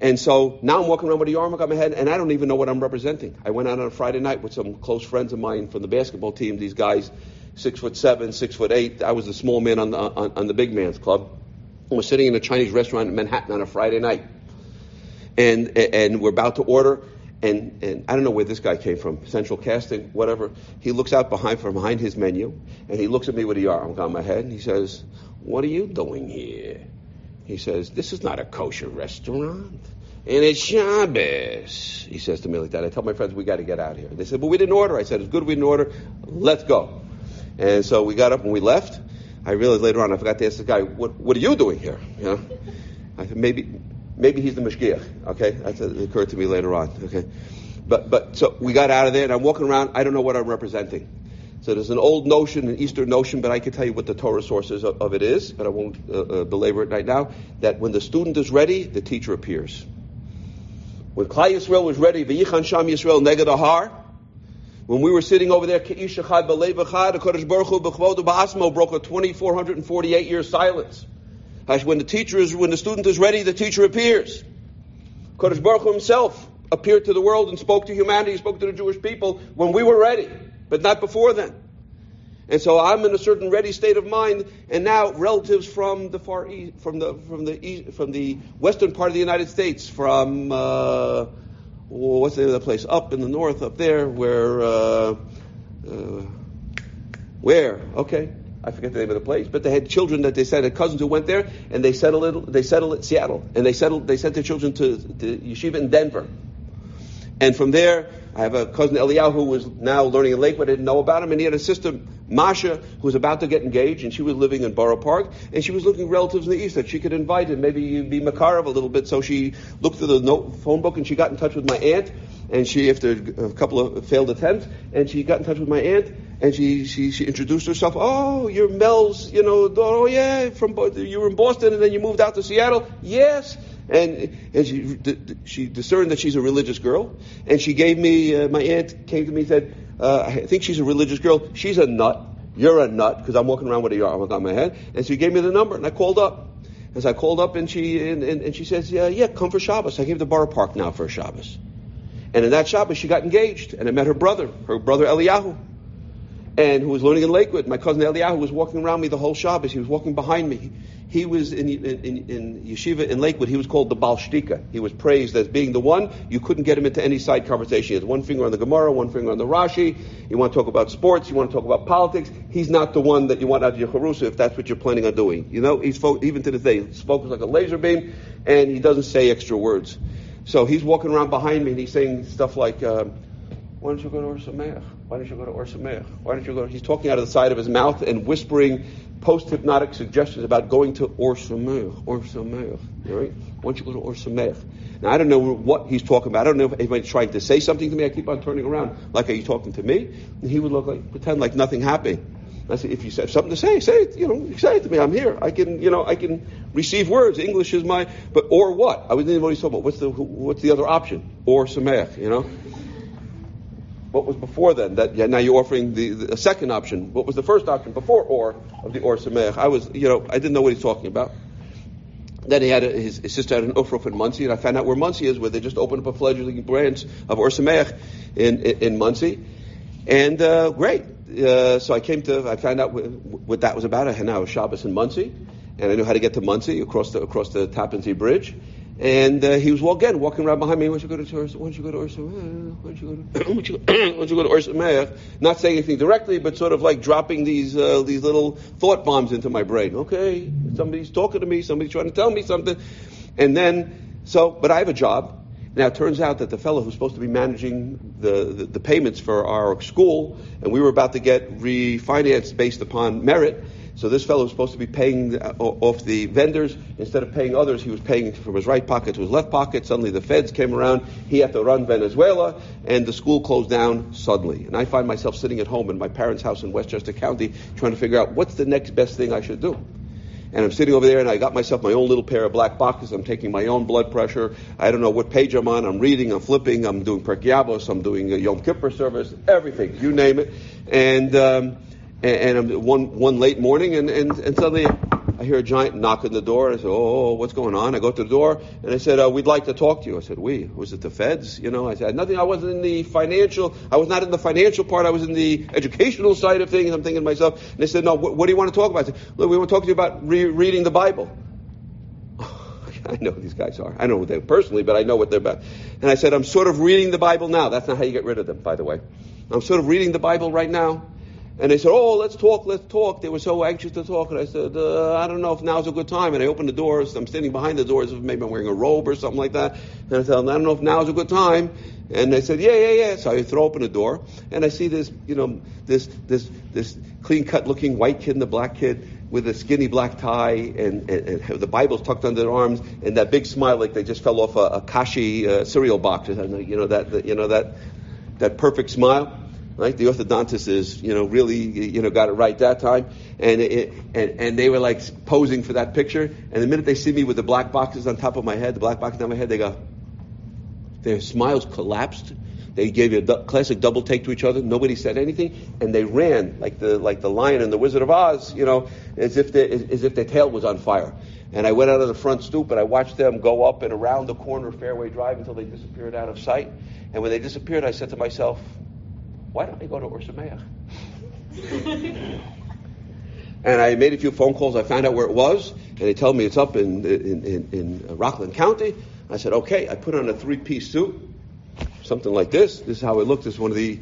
And so now I'm walking around with a yarmulke on my head, and I don't even know what I'm representing. I went out on a Friday night with some close friends of mine from the basketball team. These guys, 6'7", 6'8". I was the small man on the big man's club. And we're sitting in a Chinese restaurant in Manhattan on a Friday night, and we're about to order. And I don't know where this guy came from, Central Casting, whatever. He looks out from behind his menu, and he looks at me with a yarmulke on my head, and he says, "What are you doing here?" He says, "This is not a kosher restaurant. And it's Shabbos." He says to me like that. I tell my friends, we got to get out of here. They said, "But we didn't order." I said, "It's good we didn't order. Let's go." And so we got up and we left. I realized later on, I forgot to ask the guy, what are you doing here? I said, maybe he's the mashgiach. Okay, that occurred to me later on. Okay, but so we got out of there, and I'm walking around. I don't know what I'm representing. So there's an old notion, an Eastern notion, but I can tell you what the Torah sources of it is, but I won't belabor it right now, that when the student is ready, the teacher appears. When Klal Yisrael was ready, V'yichan Sham Yisrael neged Ahar, when we were sitting over there, Ke'ish Echad B'Lev Echad, HaKadosh Baruch Hu B'Chvodo B'Asmo broke a 2,448-year silence. When the student is ready, the teacher appears. HaKadosh Baruch Hu himself appeared to the world and spoke to humanity, he spoke to the Jewish people when we were ready, but not before then. And so I'm in a certain ready state of mind, and now relatives from the far east, from the western part of the United States, from what's the name of that place? Up in the north, up there, where? Okay, I forget the name of the place. But they had children that they said had cousins who went there, and they settled at Seattle, and they sent their children to Yeshiva in Denver. And from there, I have a cousin Eliyahu who was now learning in Lakewood. I didn't know about him, and he had a sister Masha who was about to get engaged, and she was living in Borough Park, and she was looking relatives in the east that she could invite and maybe be Makarov a little bit. So she looked through the phone book, and she got in touch with my aunt, and she, after a couple of failed attempts, and she got in touch with my aunt, and she introduced herself. "Oh, you're Mel's, oh yeah, you were in Boston, and then you moved out to Seattle." "Yes." And she discerned that she's a religious girl, and she gave me, my aunt came to me and said, "I think she's a religious girl. She's a nut. You're a nut," because I'm walking around with a yarmulke on my head. And so she gave me the number, and I called up. As I called up, and she says, yeah, come for Shabbos. I came to Borough Park now for a Shabbos. And in that Shabbos, she got engaged, and I met her brother Eliyahu, and who was learning in Lakewood. My cousin Eliyahu was walking around me the whole Shabbos. He was walking behind me. He was in Yeshiva in Lakewood. He was called the Baal Shtika. He was praised as being the one. You couldn't get him into any side conversation. He has one finger on the Gemara, one finger on the Rashi. You want to talk about sports, you want to talk about politics. He's not the one that you want out of your Charusa if that's what you're planning on doing. He's even to this day, he's focused like a laser beam, and he doesn't say extra words. So he's walking around behind me, and he's saying stuff like, "Why don't you go to Or Sameach? Why don't you go to Or Sameach? Why don't you go?" He's talking out of the side of his mouth and whispering post-hypnotic suggestions about going to Or Sameach, Or Sameach. Right? Why don't you go to Or Sameach? Now, I don't know what he's talking about. I don't know if anybody's trying to say something to me. I keep on turning around. Like, "Are you talking to me?" And he would pretend like nothing happened. I said, "If you have something to say, say it. Say it to me. I'm here. I can receive words. English is my. But or what? I didn't know what he's talking about. What's the other option? Or Sameach. What was before then? Now you're offering the second option. What was the first option before or of the Or Sameach? I didn't know what he's talking about. Then he had his sister had an Ufruf in Muncie, and I found out where Muncie is, where they just opened up a fledgling branch of Or Sameach in Muncie. And great. So I found out what that was about. I had now a Shabbos in Muncie, and I knew how to get to Muncie across the Tappan Zee Bridge. And he was walking around behind me. "Why don't you go to Or Sameach? Why don't you go to Or Sameach?" Not saying anything directly, but sort of like dropping these little thought bombs into my brain. Okay, somebody's talking to me. Somebody's trying to tell me something. And then, but I have a job. Now, it turns out that the fellow who's supposed to be managing the payments for our school, and we were about to get refinanced based upon merit. So this fellow was supposed to be paying off the vendors. Instead of paying others, he was paying from his right pocket to his left pocket. Suddenly the feds came around. He had to run Venezuela, and the school closed down suddenly. And I find myself sitting at home in my parents' house in Westchester County trying to figure out what's the next best thing I should do. And I'm sitting over there, and I got myself my own little pair of black boxes. I'm taking my own blood pressure. I don't know what page I'm on. I'm reading, I'm flipping, I'm doing Pirkei Avos, I'm doing a Yom Kippur service, everything, you name it. And I'm one late morning, and suddenly I hear a giant knock on the door. And I said, "Oh, what's going on?" I go to the door, and I said, "We'd like to talk to you." I said, "We? Was it the feds?" I said, "Nothing. I wasn't in the financial. I was not in the financial part. I was in the educational side of things." I'm thinking to myself, and they said, "No. What do you want to talk about?" I said, "Look, we want to talk to you about reading the Bible." I know who these guys are. I don't know them personally, but I know what they're about. And I said, "I'm sort of reading the Bible now." That's not how you get rid of them, by the way. I'm sort of reading the Bible right now. And they said, "Oh, let's talk. They were so anxious to talk. And I said, "I don't know if now's a good time." And I opened the doors. I'm standing behind the doors. Maybe I'm wearing a robe or something like that. And I said, "I don't know if now's a good time." And they said, yeah. So I throw open the door. And I see this clean-cut looking white kid and a black kid with a skinny black tie and the Bible's tucked under their arms and that big smile like they just fell off a Kashi cereal box. That perfect smile. Right, the orthodontist is, really, got it right that time, and they were like posing for that picture. And the minute they see me with the black boxes on top of my head, they go, their smiles collapsed. They gave you a classic double take to each other. Nobody said anything, and they ran like the lion in the Wizard of Oz, as if their tail was on fire. And I went out on the front stoop, and I watched them go up and around the corner of Fairway Drive until they disappeared out of sight. And when they disappeared, I said to myself, why don't I go to Or Sameach? And I made a few phone calls. I found out where it was, and they told me it's up in Rockland County. I said, okay. I put on a 3-piece suit, something like this. This is how I looked. This is one of the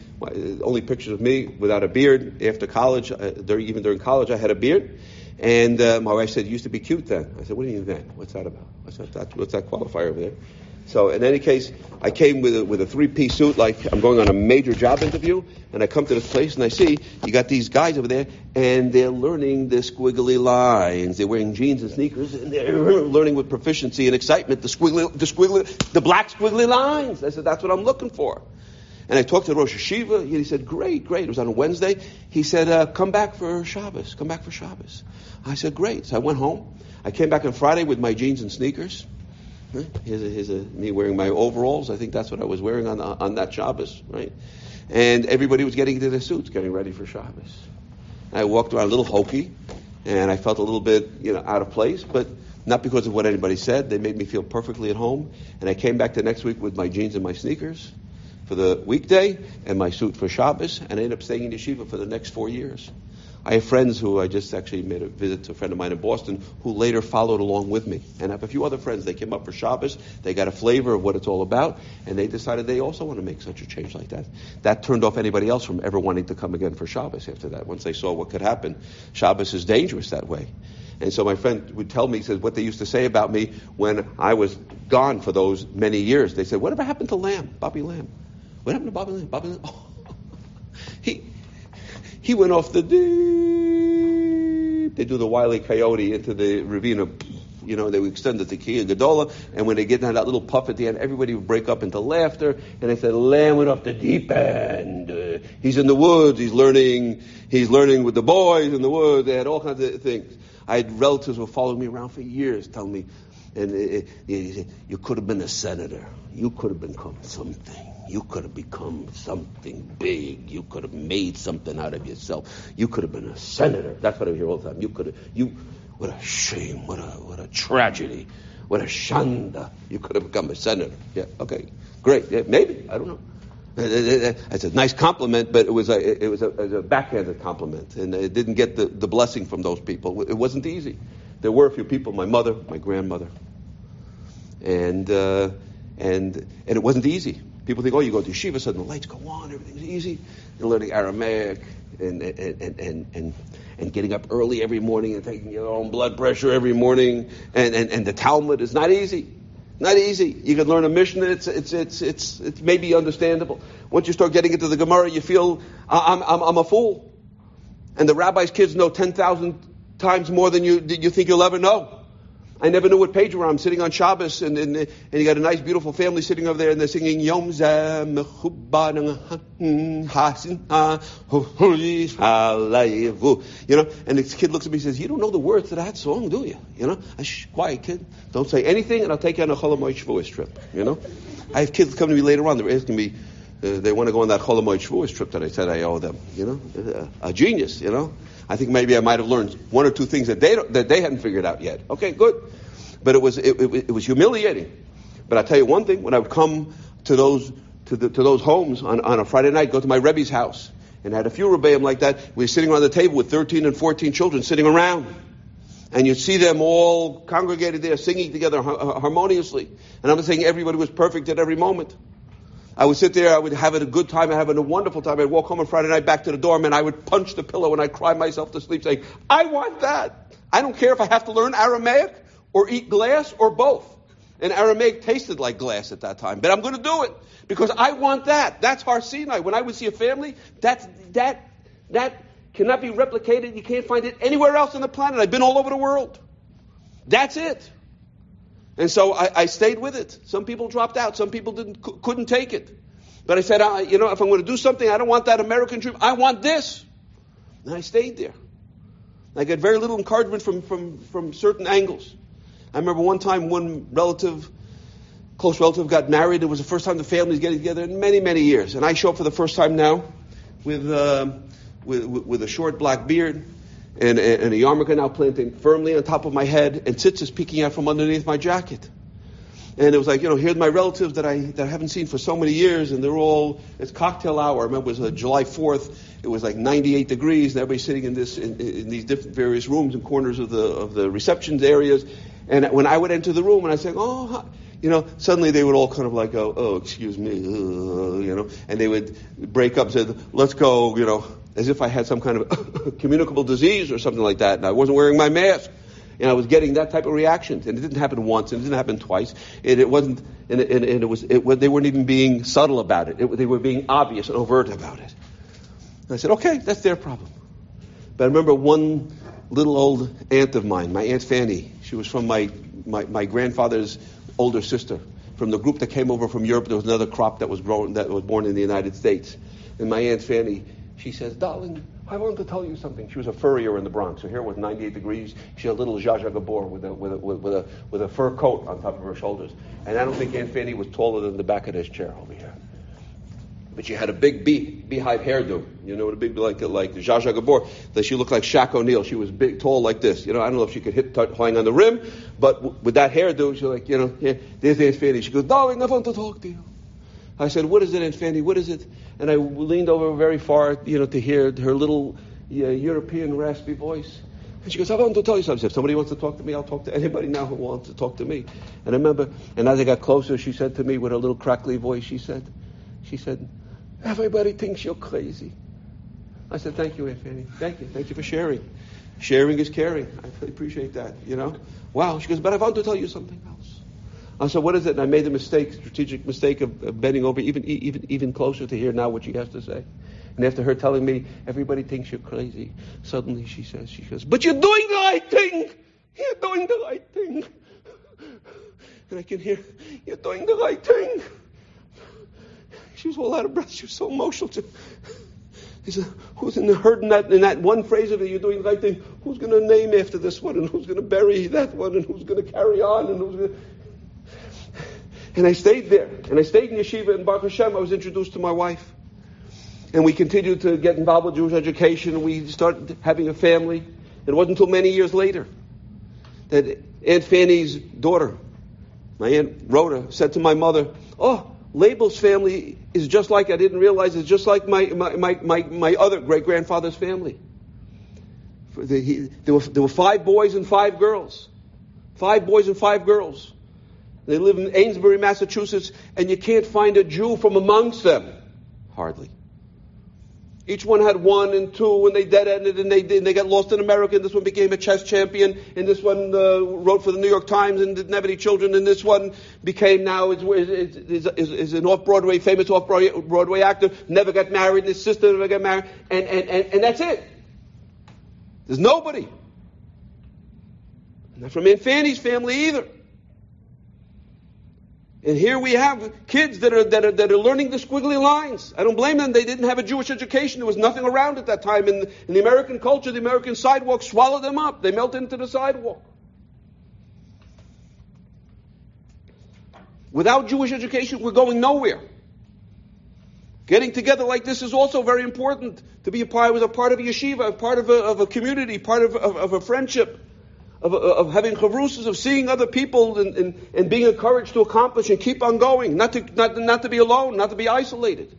only pictures of me without a beard after college. Even during college, I had a beard. And my wife said, "You used to be cute then." I said, "What do you mean then? What's that about? What's that qualifier over there?" So in any case, I came with a 3-piece suit like I'm going on a major job interview, and I come to this place and I see you got these guys over there, and they're learning the squiggly lines. They're wearing jeans and sneakers, and they're learning with proficiency and excitement the black squiggly lines. I said, that's what I'm looking for. And I talked to Rosh Yeshiva, and he said, great. It was on a Wednesday. He said, come back for Shabbos. I said, great. So I went home. I came back on Friday with my jeans and sneakers. Here's me wearing my overalls. I think that's what I was wearing on that Shabbos, right? And everybody was getting into their suits, getting ready for Shabbos. I walked around a little hokey, and I felt a little bit, out of place, but not because of what anybody said. They made me feel perfectly at home. And I came back the next week with my jeans and my sneakers for the weekday and my suit for Shabbos, and I ended up staying in Yeshiva for the next 4 years. I have friends who I just actually made a visit to a friend of mine in Boston who later followed along with me. And I have a few other friends. They came up for Shabbos. They got a flavor of what it's all about. And they decided they also want to make such a change like that. That turned off anybody else from ever wanting to come again for Shabbos after that. Once they saw what could happen, Shabbos is dangerous that way. And so my friend would tell me, he said, what they used to say about me when I was gone for those many years. They said, whatever happened to Bobby Lam? What happened to Bobby Lam? Bobby Lam? Oh. He went off the deep. They do the Wile E. Coyote into the ravine. They would extend the Tekiah Gedola, and when they get down that little puff at the end, everybody would break up into laughter. And they said, Lamb went off the deep end. He's in the woods. He's learning with the boys in the woods. They had all kinds of things. I had relatives who were following me around for years, telling me, and he said, you could have been a senator. You could have become something. You could have become something big. You could have made something out of yourself. You could have been a senator. That's what I hear all the time. What a shame. What a tragedy. What a shanda. You could have become a senator. Yeah, okay, great. Yeah, maybe. I don't know. It's a nice compliment, but it was a backhanded compliment, and it didn't get the blessing from those people. It wasn't easy. There were a few people, my mother, my grandmother, and it wasn't easy. People think, you go to Yeshiva, suddenly the lights go on, everything's easy. You're learning Aramaic and getting up early every morning and taking your own blood pressure every morning, and the Talmud is not easy. Not easy. You can learn a Mishnah. It's maybe understandable. Once you start getting into the Gemara, you feel I'm a fool, and the rabbi's kids know 10,000 times more than you think you'll ever know. I never knew what page we're on. I'm sitting on Shabbos, and you got a nice, beautiful family sitting over there, and they're singing Yom Zeh Mechubad Hasin Halayevu. And this kid looks at me and says, "You don't know the words to that song, do you?" Quiet, kid. Don't say anything, and I'll take you on a Chol Hamoed Shavuos trip. I have kids come to me later on. They're asking me, they want to go on that Chol Hamoed Shavuos trip that I said I owe them. A genius. I think maybe I might have learned one or two things that they hadn't figured out yet. Okay, good. But it was humiliating. But I'll tell you one thing: when I would come to those homes on a Friday night, go to my Rebbe's house, and I had a few Rebbeim like that. We were sitting around the table with 13 and 14 children sitting around, and you'd see them all congregated there, singing together harmoniously. And I'm not saying everybody was perfect at every moment. I would sit there, I would have a good time, having a wonderful time. I'd walk home on Friday night back to the dorm, and I would punch the pillow, and I'd cry myself to sleep saying, I want that. I don't care if I have to learn Aramaic or eat glass or both. And Aramaic tasted like glass at that time. But I'm going to do it because I want that. That's Har Sinai. When I would see a family, that cannot be replicated. You can't find it anywhere else on the planet. I've been all over the world. That's it. And so I stayed with it. Some people dropped out. Some people couldn't take it. But I said, if I'm going to do something, I don't want that American dream. I want this. And I stayed there. I got very little encouragement from certain angles. I remember one time one close relative got married. It was the first time the family was getting together in many, many years. And I show up for the first time now with a short black beard and a yarmulke now planted firmly on top of my head, and tzitzis peeking out from underneath my jacket. And it was like, here's my relatives that I haven't seen for so many years, and it's cocktail hour. I remember it was July 4th. It was like 98 degrees, and everybody's sitting in these different various rooms and corners of the reception areas. And when I would enter the room and I'd say, suddenly they would all kind of like go, oh, excuse me, and they would break up and say, let's go, as if I had some kind of communicable disease or something like that, and I wasn't wearing my mask. And I was getting that type of reaction, and it didn't happen once, and it didn't happen twice. They weren't even being subtle about it. They were being obvious and overt about it. And I said, okay, that's their problem. But I remember one little old aunt of mine, my Aunt Fanny. She was from my grandfather's older sister. From the group that came over from Europe, there was another crop that was born in the United States. And my Aunt Fanny, she says, darling, I want to tell you something. She was a furrier in the Bronx. So here was 98 degrees. She had a little Zsa Zsa Gabor with a fur coat on top of her shoulders. And I don't think Aunt Fanny was taller than the back of this chair over here. But she had a big beehive hairdo. What a big, like Zsa Zsa Gabor. That she looked like Shaq O'Neal. She was big, tall like this. I don't know if she could hit lying on the rim, but with that hairdo, she's like, there's Aunt Fanny. She goes, darling, I want to talk to you. I said, what is it, Aunt Fanny? What is it? And I leaned over very far, to hear her little European raspy voice. And she goes, I want to tell you something. If somebody wants to talk to me, I'll talk to anybody now who wants to talk to me. And I remember, and as I got closer, she said to me with a little crackly voice, she said, everybody thinks you're crazy. I said, thank you, Aunt Fanny. Thank you for sharing. Sharing is caring. I really appreciate that, Wow. She goes, but I want to tell you something else. I said, what is it? And I made the strategic mistake of bending over even closer to hear now what she has to say. And after her telling me, everybody thinks you're crazy, suddenly she goes, but you're doing the right thing. You're doing the right thing. And I can hear, you're doing the right thing. She was all out of breath. She was so emotional. He said, who's in that one phrase of it, you're doing the right thing, who's going to name after this one, and who's going to bury that one, and who's going to carry on, and who's going to... And I stayed there. And I stayed in Yeshiva, and Baruch Hashem, I was introduced to my wife. And we continued to get involved with Jewish education, and we started having a family. It wasn't until many years later that Aunt Fanny's daughter, my Aunt Rhoda, said to my mother, oh, Label's family is just like, I didn't realize, it's just like my other great-grandfather's family. There were 5 boys and 5 girls. 5 boys and 5 girls. They live in Amesbury, Massachusetts, and you can't find a Jew from amongst them. Hardly. Each one had 1 and 2, and they dead-ended, and they got lost in America, and this one became a chess champion, and this one wrote for the New York Times and didn't have any children, and this one became now is an off-Broadway, famous off-Broadway actor, never got married, and his sister never got married, and that's it. There's nobody. Not from Aunt Fanny's family either. And here we have kids that are learning the squiggly lines. I don't blame them. They didn't have a Jewish education. There was nothing around at that time. In the American culture, the American sidewalk swallowed them up. They melted into the sidewalk. Without Jewish education, we're going nowhere. Getting together like this is also very important. To be a part of a yeshiva, a part of a community, part of a friendship, of having chavrusas, of seeing other people and being encouraged to accomplish and keep on going. Not to be alone, not to be isolated.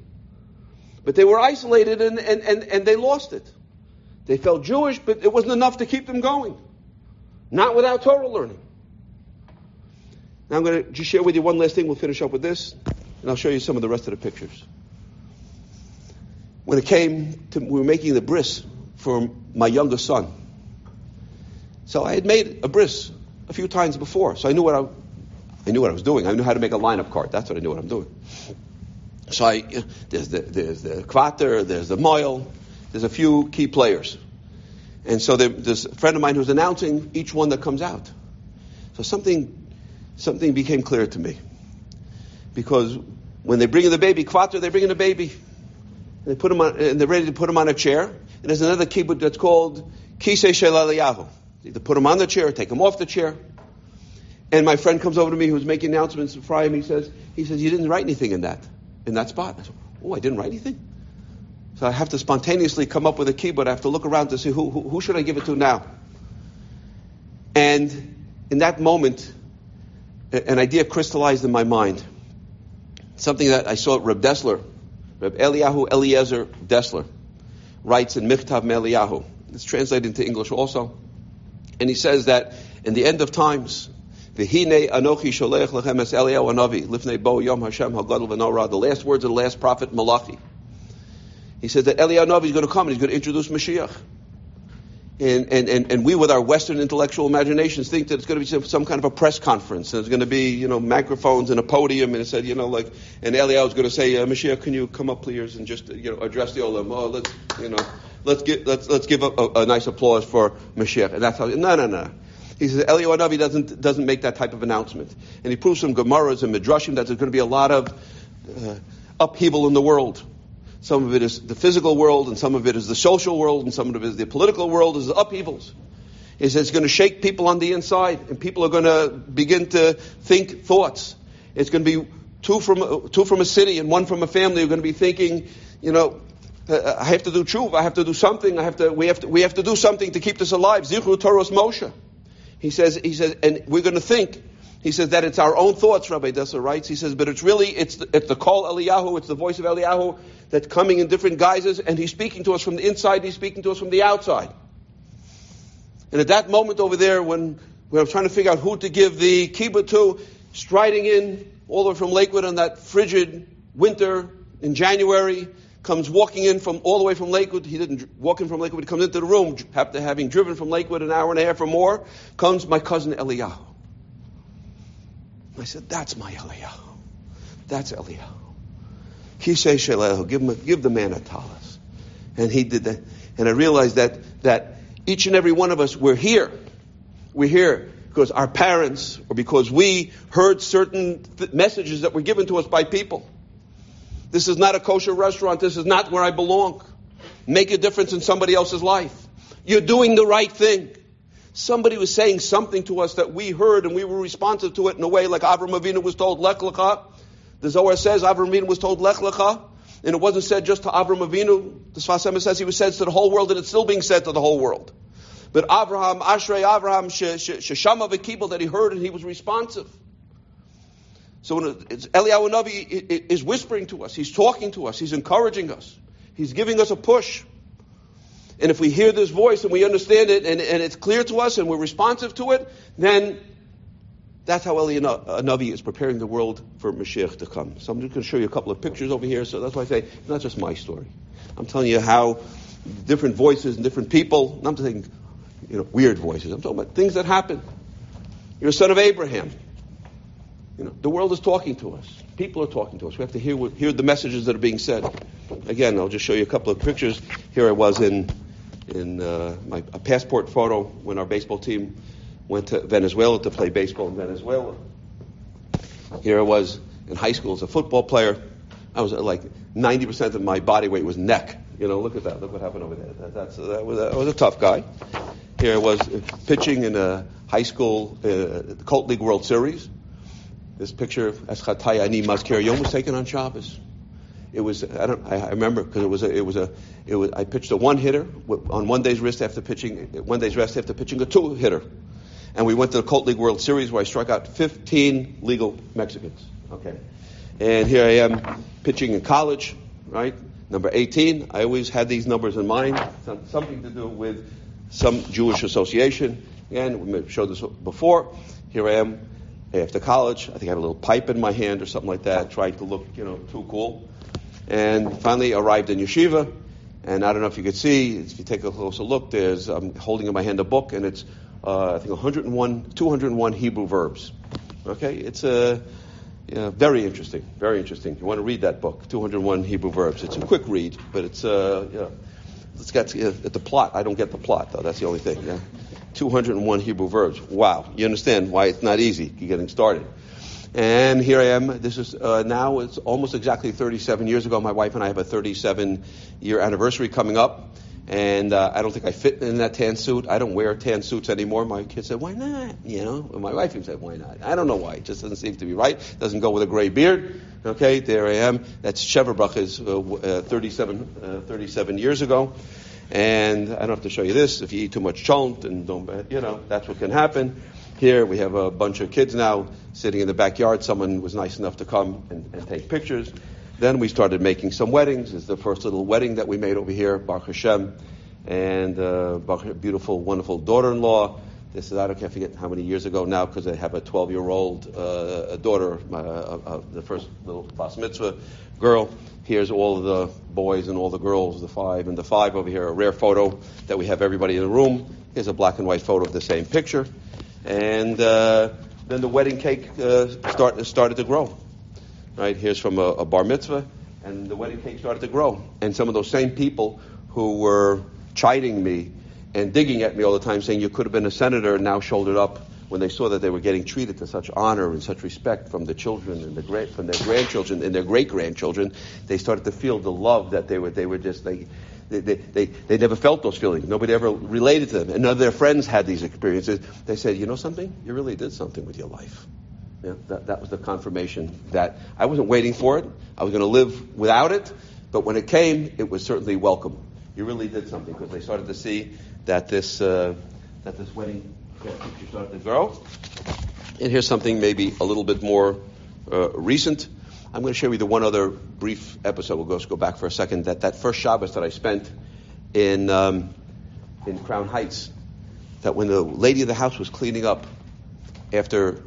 But they were isolated and they lost it. They felt Jewish, but it wasn't enough to keep them going. Not without Torah learning. Now I'm going to just share with you one last thing. We'll finish up with this, and I'll show you some of the rest of the pictures. When it came to, we were making the bris for my youngest son. So I had made a bris a few times before, so I knew what I was doing. I knew how to make a lineup card. That's what I knew what I'm doing. So there's the kvater, there's the moil, there's a few key players, and so there's a friend of mine who's announcing each one that comes out. So something became clear to me, because when they bring in the baby kvater, they bring in the baby. They put him on, and they're ready to put him on a chair. And there's another kibbutz that's called Kisei Shel Eliyahu. Either put him on the chair, or take him off the chair. And my friend comes over to me, who's making announcements for Friday. He says, "You didn't write anything in that spot." I said, "Oh, I didn't write anything." So I have to spontaneously come up with a kibbutz. I have to look around to see who should I give it to now. And in that moment, an idea crystallized in my mind. Something that I saw at Reb Eliyahu Eliezer Dessler writes in Michtav Me'Eliyahu. It's translated into English also. And he says that in the end of times, V'hinei anochi sholech lechem es Eliyahu Hanavi lifnei bo yom Hashem hagadol v'norah, the last words of the last prophet Malachi. He says that Eliyahu Hanavi is going to come and he's going to introduce Mashiach. And we, with our Western intellectual imaginations, think that it's going to be some kind of a press conference. And there's going to be, microphones and a podium. And it said, and Eliyahu is going to say, Mashiach, can you come up, please, and just, address the Olam. Oh, let's give a nice applause for Mashiach. And that's how. No. He says Eliyahu Hanavi doesn't make that type of announcement. And he proves from Gemaras and Midrashim that there's going to be a lot of upheaval in the world. Some of it is the physical world, and some of it is the social world, and some of it is the political world, is the upheavals. He says it's going to shake people on the inside, and people are going to begin to think thoughts. It's going to be two from a city and one from a family. Are going to be thinking, I have to do tshuva, I have to do something, we have to do something to keep this alive. Zichru Toros Moshe. He says, and we're going to think. He says that it's our own thoughts, Rabbi Dessler writes. He says, but it's the call Eliyahu, it's the voice of Eliyahu that's coming in different guises, and he's speaking to us from the inside, he's speaking to us from the outside. And at that moment over there, when I'm trying to figure out who to give the kibbutz to, striding in all the way from Lakewood on that frigid winter in January, comes walking in from all the way from Lakewood. He didn't walk in from Lakewood, he comes into the room, after having driven from Lakewood an hour and a half or more, comes my cousin Eliyahu. I said, that's my Eliyahu. That's Eliyahu. Kisei Shel Eliyahu. Give the man a talis. And he did that. And I realized that each and every one of us, we're here. We're here because our parents, or because we heard certain messages that were given to us by people. This is not a kosher restaurant. This is not where I belong. Make a difference in somebody else's life. You're doing the right thing. Somebody was saying something to us that we heard, and we were responsive to it in a way like Avram Avinu was told, Lech Lecha. The Zohar says Avram Avinu was told, Lech Lecha. And it wasn't said just to Avram Avinu. The Sfas Emes says he was said to the whole world, and it's still being said to the whole world. But Avraham, Ashrei Avraham, Sheshama v'kibel, that he heard and he was responsive. So when Eliyahu Hanavi is whispering to us, he's talking to us, he's encouraging us, he's giving us a push. And if we hear this voice and we understand it and it's clear to us and we're responsive to it, then that's how Eliyahu Hanavi is preparing the world for Mashiach to come. So I'm just going to show you a couple of pictures over here. So that's why I say it's not just my story. I'm telling you how different voices and different people, I'm not saying weird voices. I'm talking about things that happen. You're a son of Abraham. The world is talking to us. People are talking to us. We have to hear the messages that are being said. Again, I'll just show you a couple of pictures. Here I was in a passport photo when our baseball team went to Venezuela to play baseball in Venezuela. Here I was in high school as a football player. I was like 90% of my body weight was neck. Look at that. Look what happened over there. That was a tough guy. Here I was pitching in a high school Colt League World Series. This picture of Eschatay Ani Mazkir Yom was taken on Shabbos. It was I remember because I pitched a one-hitter on one day's rest after pitching a two-hitter. And we went to the Colt League World Series where I struck out 15 legal Mexicans. Okay. And here I am pitching in college, right? Number 18. I always had these numbers in mind. Something to do with some Jewish association. Again, we showed this before. Here I am after college. I think I had a little pipe in my hand or something like that, trying to look, too cool. And finally arrived in Yeshiva. And I don't know if you could see, if you take a closer look, I'm holding in my hand a book, and it's, I think 201 Hebrew verbs. Okay? It's very interesting, very interesting. You want to read that book, 201 Hebrew verbs. It's a quick read, but it's, let's get the plot. I don't get the plot, though. That's the only thing. Yeah? 201 Hebrew verbs. Wow. You understand why it's not easy getting started. And here I am. This is now it's almost exactly 37 years ago. My wife and I have a 37-year anniversary coming up. And I don't think I fit in that tan suit. I don't wear tan suits anymore. My kids said, why not? And my wife even said, why not? I don't know why. It just doesn't seem to be right. Doesn't go with a gray beard. Okay, there I am. That's Sheva Brachas 37 years ago. And I don't have to show you this. If you eat too much cholent, and that's what can happen. Here we have a bunch of kids now sitting in the backyard. Someone was nice enough to come and take pictures. Then we started making some weddings. It's the first little wedding that we made over here, Baruch Hashem, and beautiful, wonderful daughter-in-law. This is, I can't forget how many years ago now, because I have a 12-year-old daughter, the first little bas mitzvah girl. Here's all of the boys and all the girls, the five over here, a rare photo that we have everybody in the room. Here's a black and white photo of the same picture. And then the wedding cake started to grow. Right, here's from a bar mitzvah, and the wedding cake started to grow. And some of those same people who were chiding me and digging at me all the time, saying you could have been a senator, now shouldered up when they saw that they were getting treated to such honor and such respect from the children and from their grandchildren and their great-grandchildren. They started to feel the love that they never felt those feelings. Nobody ever related to them. And none of their friends had these experiences. They said, you know something? You really did something with your life. Yeah, that was the confirmation that I wasn't waiting for it. I was going to live without it. But when it came, it was certainly welcome. You really did something, because they started to see that this wedding picture started to grow. And here's something maybe a little bit more recent. I'm going to share with you one other brief episode. We'll just go back for a second. That first Shabbos that I spent in Crown Heights, that when the lady of the house was cleaning up after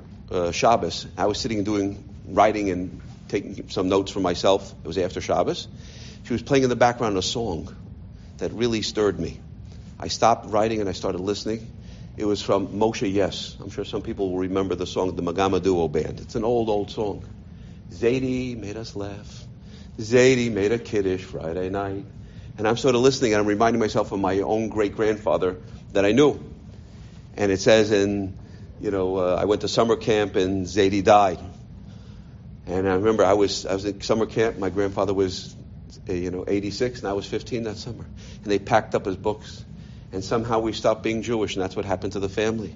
Shabbos, I was sitting and writing and taking some notes for myself. It was after Shabbos. She was playing in the background a song that really stirred me. I stopped writing and I started listening. It was from Moshe Yes. I'm sure some people will remember the song, the Magama Duo Band. It's an old song. Zadie made us laugh. Zadie made a kiddush Friday night. And I'm sort of listening, and I'm reminding myself of my own great-grandfather that I knew. And it says I went to summer camp and Zadie died. And I remember I was at summer camp. My grandfather was, 86, and I was 15 that summer. And they packed up his books. And somehow we stopped being Jewish, and that's what happened to the family.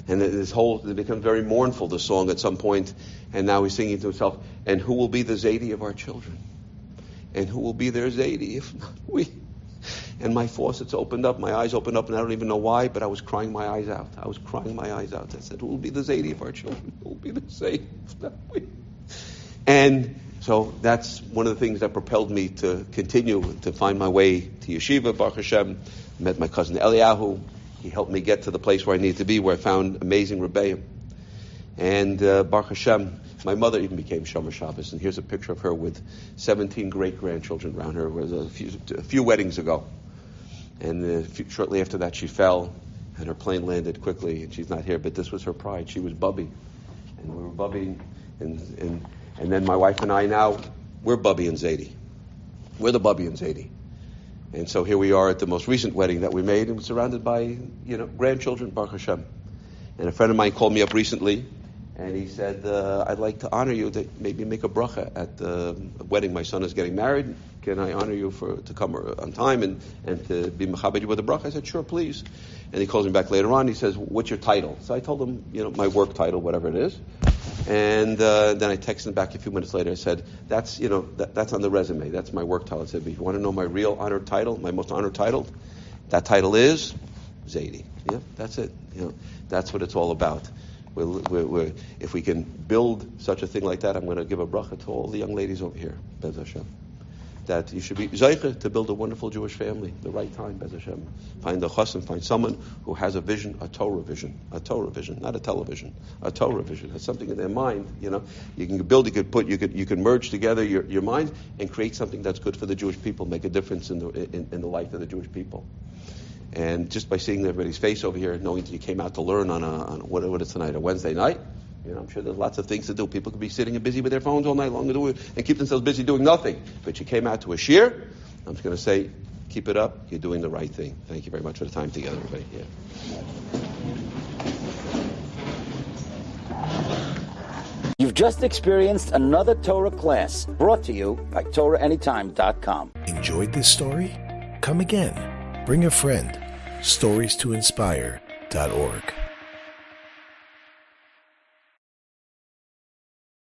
And it becomes very mournful, the song, at some point. And now he's singing to himself, and who will be the Zadie of our children? And who will be their Zadie if not we? And my faucets opened up, my eyes opened up, and I don't even know why, but I was crying my eyes out. I said, who will be the Zadie of our children? Who will be the Zadie if not we? And so that's one of the things that propelled me to continue to find my way to Yeshiva, Baruch Hashem. I met my cousin Eliyahu. He helped me get to the place where I needed to be, where I found amazing Rabbi. And Baruch Hashem, my mother even became Shomer Shabbos. And here's a picture of her with 17 great-grandchildren around her. It was a few weddings ago. And shortly after that, she fell, and her plane landed quickly, and she's not here. But this was her pride. She was Bubby. And we were Bubby. And then my wife and I now, we're Bubby and Zadie. We're the Bubby and Zadie. And so here we are at the most recent wedding that we made, and we're surrounded by, grandchildren, Baruch Hashem. And a friend of mine called me up recently, and he said, I'd like to honor you, to maybe make a bracha at the wedding. My son is getting married. Can I honor you to come on time and to be mechabed you with a bracha? I said, sure, please. And he calls me back later on. He says, what's your title? So I told him, my work title, whatever it is. And then I texted him back a few minutes later. I said, that's on the resume. That's my work title. I said, if you want to know my real honored title, my most honored title, that title is Zaidi. Yeah, that's it. That's what it's all about. If we can build such a thing like that, I'm going to give a bracha to all the young ladies over here, Bez Hashem. That you should be zeicha to build a wonderful Jewish family, the right time, Bez Hashem. Find a chassan, find someone who has a vision, a Torah vision, not a television, a Torah vision. Has something in their mind. You can build, you can merge together your mind and create something that's good for the Jewish people, make a difference in the life of the Jewish people. And just by seeing everybody's face over here, knowing that you came out to learn on what is tonight, a Wednesday night, I'm sure there's lots of things to do. People could be sitting and busy with their phones all night long and keep themselves busy doing nothing. But you came out to a shiur. I'm just going to say, keep it up. You're doing the right thing. Thank you very much for the time together, everybody. Yeah. You've just experienced another Torah class brought to you by TorahAnytime.com. Enjoyed this story? Come again. Bring a friend. StoriesToInspire.org